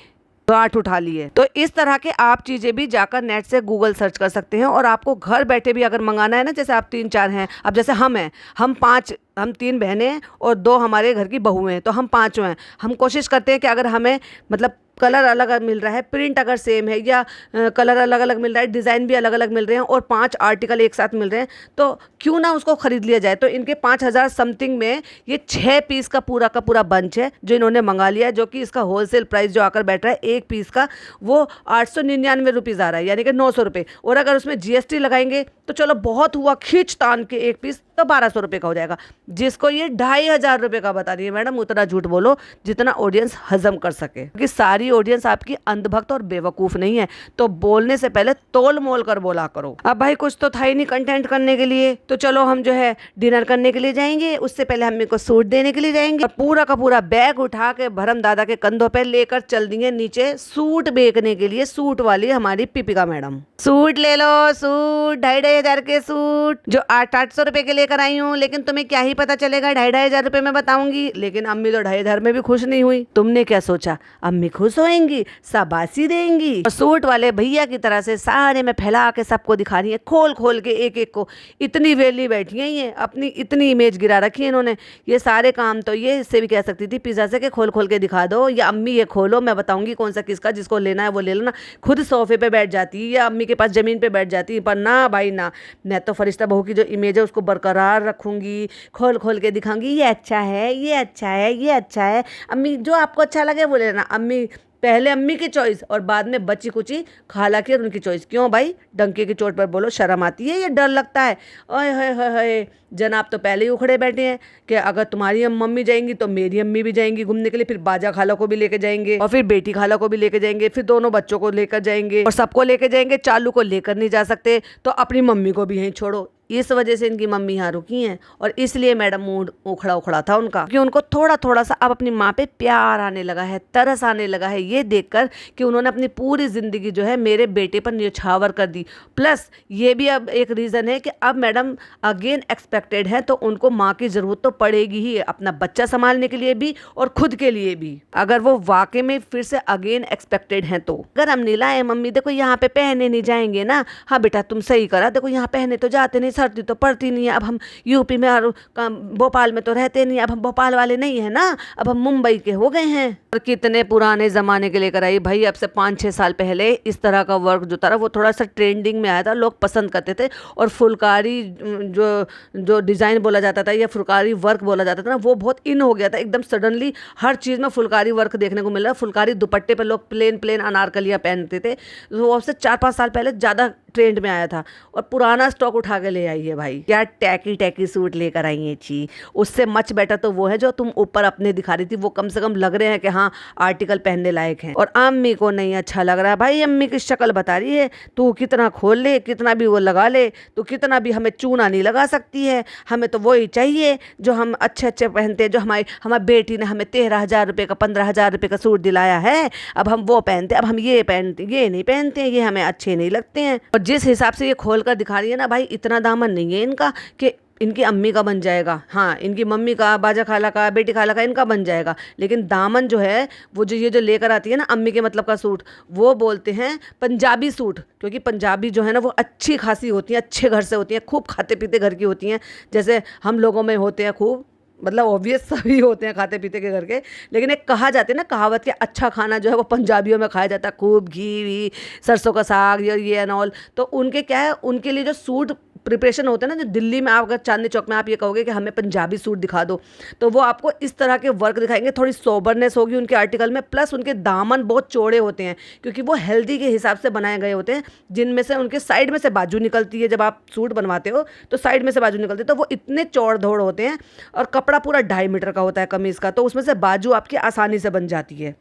8 उठा ली है। तो इस तरह के आप चीज़ें भी जाकर नेट से गूगल सर्च कर सकते हैं, और आपको घर बैठे भी अगर मंगाना है ना, जैसे आप 3-4 हैं, अब जैसे हम हैं, हम 3 बहनें हैं और 2 हमारे घर की बहुएं हैं, तो हम 5 हैं। हम कोशिश करते हैं कि अगर हमें मतलब कलर अलग अलग मिल रहा है, प्रिंट अगर सेम है, या कलर अलग अलग मिल रहा है, डिज़ाइन भी अलग अलग मिल रहे हैं, और 5 आर्टिकल एक साथ मिल रहे हैं, तो क्यों ना उसको ख़रीद लिया जाए। तो इनके 5000 समथिंग में ये 6 पीस का पूरा बंच है जो इन्होंने मंगा लिया है, जो कि इसका होलसेल प्राइस जो आकर बैठ रहा है एक पीस का, वो 899 रुपीज़ आ रहा है, यानी कि 900 रुपये। और अगर उसमें GST लगाएंगे तो चलो बहुत हुआ, खींच तान के एक पीस तो 1200 रुपये का हो जाएगा। जिसको ये 2500 रुपये का बता रही है मैडम, उतना झूठ बोलो जितना ऑडियंस हजम कर सके, क्योंकि सारी ऑडियंस आपकी अंधभक्त और बेवकूफ नहीं है। तो बोलने से पहले तोल मोल कर बोला करो। अब भाई कुछ तो था ही नहीं कंटेंट करने के लिए, तो चलो हम जो है डिनर करने के लिए जाएंगे, उससे पहले हम को सूट देने के लिए जाएंगे। और पूरा का पूरा बैग उठा के भरम दादा के कंधों पे लेकर चल देंगे नीचे सूट बेचने के लिए। सूट वाली हमारी पिपिका मैडम, सूट ले लो, सूट 2500 के सूट जो 800 रुपए के लेकर आई हूँ। लेकिन तुम्हें क्या ही पता चलेगा, 2500 रुपए में बताऊंगी। लेकिन अम्मी तो 2500 में भी खुश नहीं हुई। तुमने क्या सोचा अम्मी खुश होएंगी, शाबाशी देंगी? और सूट वाले भैया की तरह से सारे में फैला के सबको दिखा रही है, खोल खोल के एक एक को। इतनी वेली बैठी है ये, अपनी इतनी इमेज गिरा रखी है इन्होंने। ये सारे काम तो ये इससे भी कह सकती थी पिज्जा से के खोल खोल के दिखा दो, या अम्मी ये खोलो मैं बताऊंगी कौन सा किसका, जिसको लेना है वो ले लेना। खुद सोफे पे बैठ जाती है या अम्मी के पास जमीन पे बैठ जाती है। पर ना भाई ना, मैं तो फरिश्ता बहू की जो इमेज है उसको बरकरार रखूंगी, खोल खोल के दिखाऊंगी, ये अच्छा है, ये अच्छा है, ये अच्छा है। अम्मी जो आपको अच्छा लगे वो लेना। अम्मी पहले अम्मी की चॉइस और बाद में बची कुची खाला की और उनकी चॉइस। क्यों भाई, डंके की चोट पर बोलो, शर्म आती है, ये डर लगता है? ओए होए होए होए, जनाब तो पहले ही उखड़े बैठे हैं कि अगर तुम्हारी मम्मी जाएंगी तो मेरी अम्मी भी जाएंगी घूमने के लिए, फिर बाजा खाला को भी लेके जाएंगे और फिर बेटी खाला को भी लेके जाएंगे, फिर दोनों बच्चों को लेकर जाएंगे और सबको लेके जाएंगे। चालू को लेकर नहीं जा सकते तो अपनी मम्मी को भी यहीं छोड़ो। इस वजह से इनकी मम्मी यहाँ रुकी हैं और इसलिए मैडम मूड उखड़ा उखड़ा था उनका, क्योंकि उनको थोड़ा थोड़ा सा अब अपनी माँ पे प्यार आने लगा है, तरस आने लगा है, ये देखकर कि उन्होंने अपनी पूरी ज़िंदगी जो है मेरे बेटे पर न्यौछावर कर दी। प्लस ये भी अब एक रीज़न है कि अब मैडम अगेन एक्सपेक्टेड है, तो उनको माँ की ज़रूरत तो पड़ेगी ही, अपना बच्चा संभालने के लिए भी और खुद के लिए भी, अगर वो वाकई में फिर से अगेन एक्सपेक्टेड हैं तो। अगर हम नहीं लाए मम्मी, देखो यहाँ पे पहने नहीं जाएंगे ना, हाँ बेटा तुम सही करा, देखो यहाँ पहने तो जाते नहीं, सर्दी तो पड़ती नहीं है, अब हम यूपी में और भोपाल में तो रहते नहीं, अब हम भोपाल वाले नहीं है ना, अब हम मुंबई के हो गए हैं। और कितने पुराने ज़माने के लेकर आई भाई, अब से 5-6 साल पहले इस तरह का वर्क जो था वो थोड़ा सा ट्रेंडिंग में आया था, लोग पसंद करते थे। और फुलकारी जो डिज़ाइन बोला जाता था या फुलकारी वर्क बोला जाता था ना, वो बहुत इन हो गया था एकदम सडनली। हर चीज़ में फुलकारी वर्क देखने को मिल रहा है। फुलकारी दुपट्टे पे लोग प्लेन प्लेन अनारकलियाँ पहनते थे, तो वो उससे 4-5 साल पहले ज़्यादा ट्रेंड में आया था और पुराना स्टॉक उठा के ले आई है भाई। क्या टैकी टैकी सूट लेकर आई है ची, उससे मच बेटर तो वो है जो तुम ऊपर अपने दिखा रही थी, वो कम से कम लग रहे हैं कि हाँ आर्टिकल पहनने लायक हैं। और अम्मी को नहीं अच्छा लग रहा है भाई, अम्मी की शक्ल बता रही है, तू कितना खोल ले, कितना भी वो लगा ले, तो कितना भी हमें चूना नहीं लगा सकती है, हमें तो वही चाहिए जो हम अच्छे अच्छे पहनते हैं, जो हमारी बेटी ने हमें 13,000 रुपये का 15,000 रुपये का सूट दिलाया है, अब हम वो पहनते हैं, अब हम ये पहनते, ये नहीं पहनते हैं, ये हमें अच्छे नहीं लगते हैं। और जिस हिसाब से ये खोल कर दिखा रही है ना भाई, इतना दामन नहीं है इनका कि इनकी अम्मी का बन जाएगा, हाँ इनकी मम्मी का, बाजा खाला का, बेटी खाला का इनका बन जाएगा, लेकिन दामन जो है वो जो ये जो लेकर आती है ना अम्मी के मतलब का सूट, वो बोलते हैं पंजाबी सूट। क्योंकि पंजाबी जो है ना वो अच्छी खासी होती हैं, अच्छे घर से होती हैं, खूब खाते पीते घर की होती हैं, जैसे हम लोगों में होते हैं खूब, मतलब ऑब्वियस सभी होते हैं खाते पीते के घर के, लेकिन एक कहा जाते हैं ना कहावत के, अच्छा खाना जो है वो पंजाबियों में खाया जाता है, खूब घी वी, सरसों का साग ये एंड ऑल। तो उनके क्या है, उनके लिए जो सूट प्रिपरेशन होते हैं ना, जो दिल्ली में आप अगर चांदनी चौक में आप ये कहोगे कि हमें पंजाबी सूट दिखा दो, तो वो आपको इस तरह के वर्क दिखाएंगे, थोड़ी सोबरनेस होगी उनके आर्टिकल में, प्लस उनके दामन बहुत चौड़े होते हैं क्योंकि वो हेल्दी के हिसाब से बनाए गए होते हैं, जिनमें से उनके साइड में से बाजू निकलती है। जब आप सूट बनवाते हो तो साइड में से बाजू निकलती है, तो वो इतने चौड़ धौड़ होते हैं और कपड़ा पूरा 2.5 मीटर का होता है कमीज़ का, तो उसमें से बाजू आपकी आसानी से बन जाती है।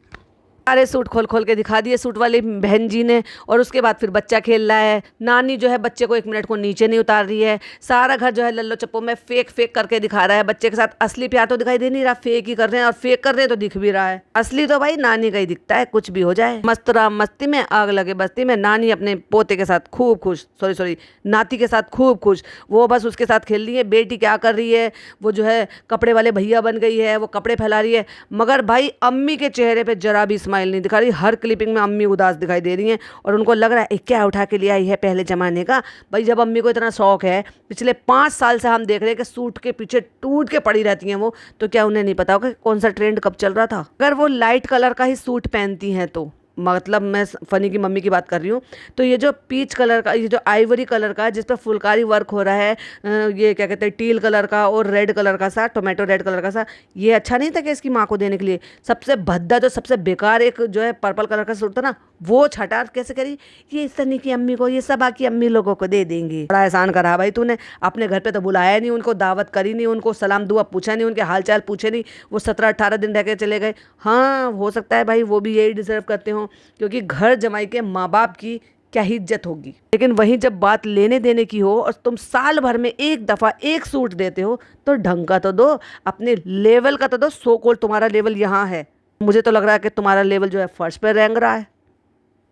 सारे सूट खोल खोल के दिखा दिए सूट वाली बहन जी ने। और उसके बाद फिर बच्चा खेल रहा है, नानी जो है बच्चे को 1 मिनट को नीचे नहीं उतार रही है, सारा घर जो है लल्लो चप्पो में फेक फेक करके दिखा रहा है बच्चे के साथ। असली प्यार तो दिखाई दे नहीं रहा, फेक ही कर रहे हैं, और फेक कर रहे हैं तो दिख भी रहा है। असली तो भाई नानी का ही दिखता है, कुछ भी हो जाए। मस्त राम मस्ती में आग लगे बस्ती में, नानी अपने पोते के साथ खूब खुश, सॉरी नाती के साथ खूब खुश, वो बस उसके साथ खेल रही है। बेटी क्या कर रही है, वो जो है कपड़े वाले भैया बन गई है, वो कपड़े फैला रही है, मगर भाई अम्मी के चेहरे पर जरा भी स्माइल नहीं दिखा रही। हर क्लिपिंग में अम्मी उदास दिखाई दे रही हैं और उनको लग रहा है क्या उठा के ले आई है पहले जमाने का। भाई जब अम्मी को इतना शौक है, पिछले 5 साल से हम देख रहे हैं कि सूट के पीछे टूट के पड़ी रहती हैं वो, तो क्या उन्हें नहीं पता होगा कौन सा ट्रेंड कब चल रहा था। अगर वो लाइट कलर का ही सूट पहनती हैं तो मतलब मैं फ़नी की मम्मी की बात कर रही हूँ। तो ये जो पीच कलर का, ये जो आइवरी कलर का जिस पर फुलकारी वर्क हो रहा है, ये क्या कहते हैं टील कलर का और रेड कलर का सा, टोमेटो रेड कलर का सा, ये अच्छा नहीं था कि इसकी माँ को देने के लिए? सबसे भद्दा जो सबसे बेकार एक जो है पर्पल कलर का सूट था ना, वो छटा कैसे करी, ये सनी की अम्मी को, ये सब बाकी अम्मी लोगों को दे देंगे। बड़ा एहसान करा भाई तूने, अपने घर पे तो बुलाया नहीं, उनको दावत करी नहीं, उनको सलाम दुआ पूछा नहीं, उनके हाल चाल पूछे नहीं, वो 17-18 दिन रह के चले गए। हाँ हो सकता है भाई वो भी यही डिजर्व करते हो, क्योंकि घर जमाई के माँ बाप की क्या ही इज्जत होगी। लेकिन वहीं जब बात लेने देने की हो और तुम साल भर में एक दफ़ा एक सूट देते हो, तो ढंग का तो दो, अपने लेवल का तो दो। सो कॉल्ड तुम्हारा लेवल यहाँ है, मुझे तो लग रहा है कि तुम्हारा लेवल जो है फर्श पर रेंग रहा है।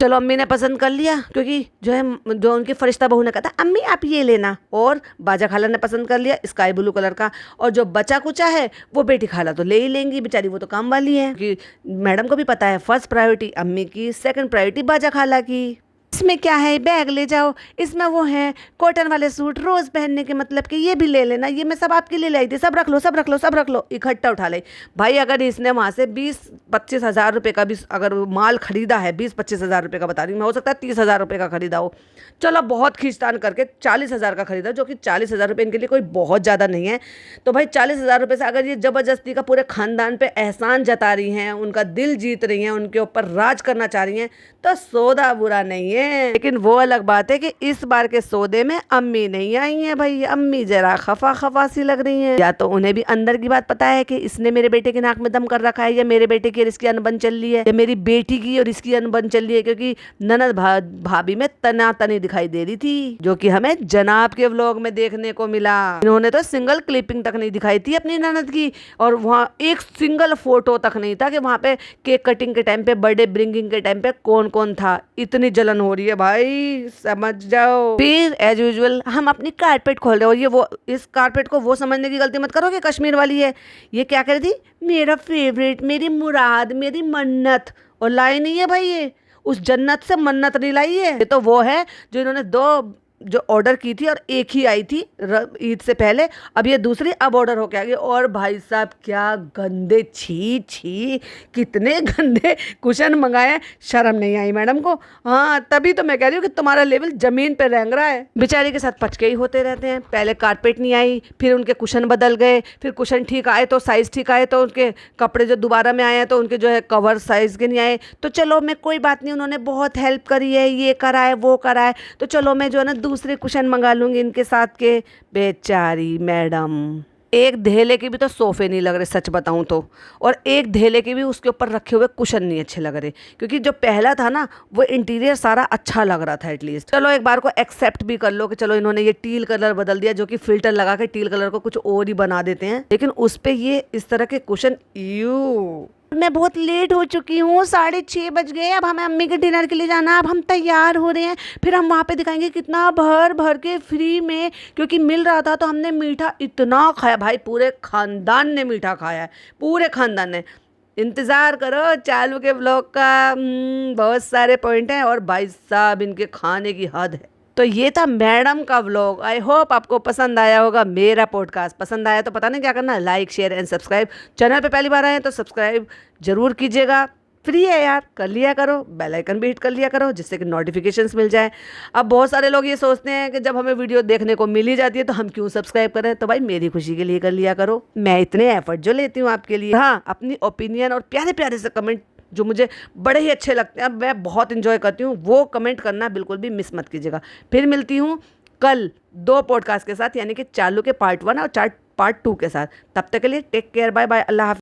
चलो अम्मी ने पसंद कर लिया, क्योंकि जो उनकी फरिश्ता बहू ने कहा था अम्मी आप ये लेना, और बाजा खाला ने पसंद कर लिया स्काई ब्लू कलर का, और जो बचा कुचा है वो बेटी खाला तो ले ही लेंगी बेचारी, वो तो काम वाली है। क्योंकि मैडम को भी पता है फर्स्ट प्रायोरिटी अम्मी की, सेकंड प्रायोरिटी बाजा खाला की। इसमें क्या है, बैग ले जाओ, इसमें वो है कॉटन वाले सूट रोज़ पहनने के, मतलब कि ये भी ले लेना, ये मैं सब आपके लिए लाई थी, सब रख लो सब रख लो सब रख लो, इकट्ठा उठा ले। भाई अगर इसने वहाँ से 20-25 हज़ार रुपये का भी अगर माल खरीदा है, 20-25 हज़ार रुपये का बता रही हूँ मैं, हो सकता है 30 हज़ार रुपये का खरीदा हो, चलो बहुत खींचतान करके 40 हज़ार का खरीदा, जो कि 40 हज़ार रुपये इनके लिए कोई बहुत ज़्यादा नहीं है। तो भाई 40 हज़ार रुपये से अगर ये ज़बरदस्ती का पूरे ख़ानदान पे एहसान जता रही हैं, उनका दिल जीत रही हैं, उनके ऊपर राज करना चाह रही हैं, तो सौदा बुरा नहीं है। लेकिन वो अलग बात है कि इस बार के सौदे में अम्मी नहीं आई हैं भाई, अम्मी जरा खफा खफा सी लग रही हैं। या तो उन्हें भी अंदर की बात पता है कि इसने मेरे बेटे के नाक में दम कर रखा है, या मेरे बेटे की और इसकी अनबन चल रही है, या मेरी बेटी की और इसकी अनबन चल रही है, क्योंकि ननद भाभी में तनातनी दिखाई दे रही थी, जो कि हमें जनाब के व्लॉग में देखने को मिला। इन्होंने तो सिंगल क्लिपिंग तक नहीं दिखाई थी अपनी ननद की, और वहाँ एक सिंगल फोटो तक नहीं था कि वहाँ पे केक कटिंग के टाइम पे, बर्थडे ब्रिंगिंग के टाइम पे कौन कौन था। इतनी जलन हो रही है भाई, समझ जाओ। फिर एज यूजुअल हम अपनी कारपेट खोल रहे हो, ये वो इस कारपेट को वो समझने की गलती मत करो कि कश्मीर वाली है। ये क्या कह रही थी, मेरा फेवरेट, मेरी मुराद, मेरी मन्नत, और लाई नहीं है भाई, ये उस जन्नत से मन्नत नहीं लाई है। ये तो वो है जो इन्होंने 2 जो ऑर्डर की थी और एक ही आई थी ईद से पहले, अब ये दूसरी अब ऑर्डर होके आ गई। और भाई साहब क्या गंदे, छी छी कितने गंदे कुशन मंगाए, शर्म नहीं आई मैडम को। हाँ तभी तो मैं कह रही हूँ कि तुम्हारा लेवल जमीन पे रेंग रहा है। बेचारी के साथ पचके ही होते रहते हैं, पहले कारपेट नहीं आई, फिर उनके कुशन बदल गए, फिर कुशन ठीक आए तो साइज़ ठीक आए, तो उनके कपड़े जो दोबारा में आए हैं तो उनके जो है कवर साइज़ के नहीं आए। तो चलो मैं कोई बात नहीं, उन्होंने बहुत हेल्प करी है, ये करा है वो करा है, तो चलो मैं जो है ना दूसरे कुशन मंगा लूंगी इनके साथ के। बेचारी मैडम, एक धेले के भी तो सोफे नहीं लग रहे सच बताऊं तो, और एक धेले के भी उसके ऊपर रखे हुए कुशन नहीं अच्छे लग रहे, क्योंकि जो पहला था ना वो इंटीरियर सारा अच्छा लग रहा था एटलीस्ट। चलो एक बार को एक्सेप्ट भी कर लो कि चलो इन्होंने ये टील कलर बदल दिया, जो कि फिल्टर लगा के टील कलर को कुछ और ही बना देते हैं, लेकिन उस पे ये इस तरह के कुशन, यू मैं बहुत लेट हो चुकी हूँ, 6:30 बज गए, अब हमें अम्मी के डिनर के लिए जाना, अब हम तैयार हो रहे हैं, फिर हम वहाँ पे दिखाएंगे कितना भर भर के फ्री में, क्योंकि मिल रहा था तो हमने मीठा इतना खाया भाई, पूरे खानदान ने मीठा खाया है, पूरे खानदान ने। इंतज़ार करो चालू के ब्लॉग का, बहुत सारे पॉइंट हैं, और भाई साहब इनके खाने की हद है। तो ये था मैडम का व्लॉग। आई होप आपको पसंद आया होगा। मेरा पॉडकास्ट पसंद आया तो पता नहीं क्या करना है, like share and subscribe. Channel पे पहली बार आए हैं तो सब्सक्राइब जरूर कीजिएगा, फ्री है यार, कर लिया करो, बेल आइकन भी हिट कर लिया करो, जिससे कि नोटिफिकेशंस मिल जाए। अब बहुत सारे लोग ये सोचते हैं कि जब हमें वीडियो देखने को मिल ही जाती है तो हम क्यों सब्सक्राइब करें, तो भाई मेरी खुशी के लिए कर लिया करो, मैं इतने एफर्ट जो लेती हूँ आपके लिए। हाँ अपनी ओपिनियन और प्यारे प्यारे से कमेंट जो मुझे बड़े ही अच्छे लगते हैं, मैं बहुत इंजॉय करती हूँ, वो कमेंट करना बिल्कुल भी मिस मत कीजिएगा। फिर मिलती हूँ कल 2 पॉडकास्ट के साथ, यानी कि चालू के पार्ट 1 और पार्ट 2 के साथ। तब तक के लिए टेक केयर, बाय बाय, अल्लाह हाफ़िज़।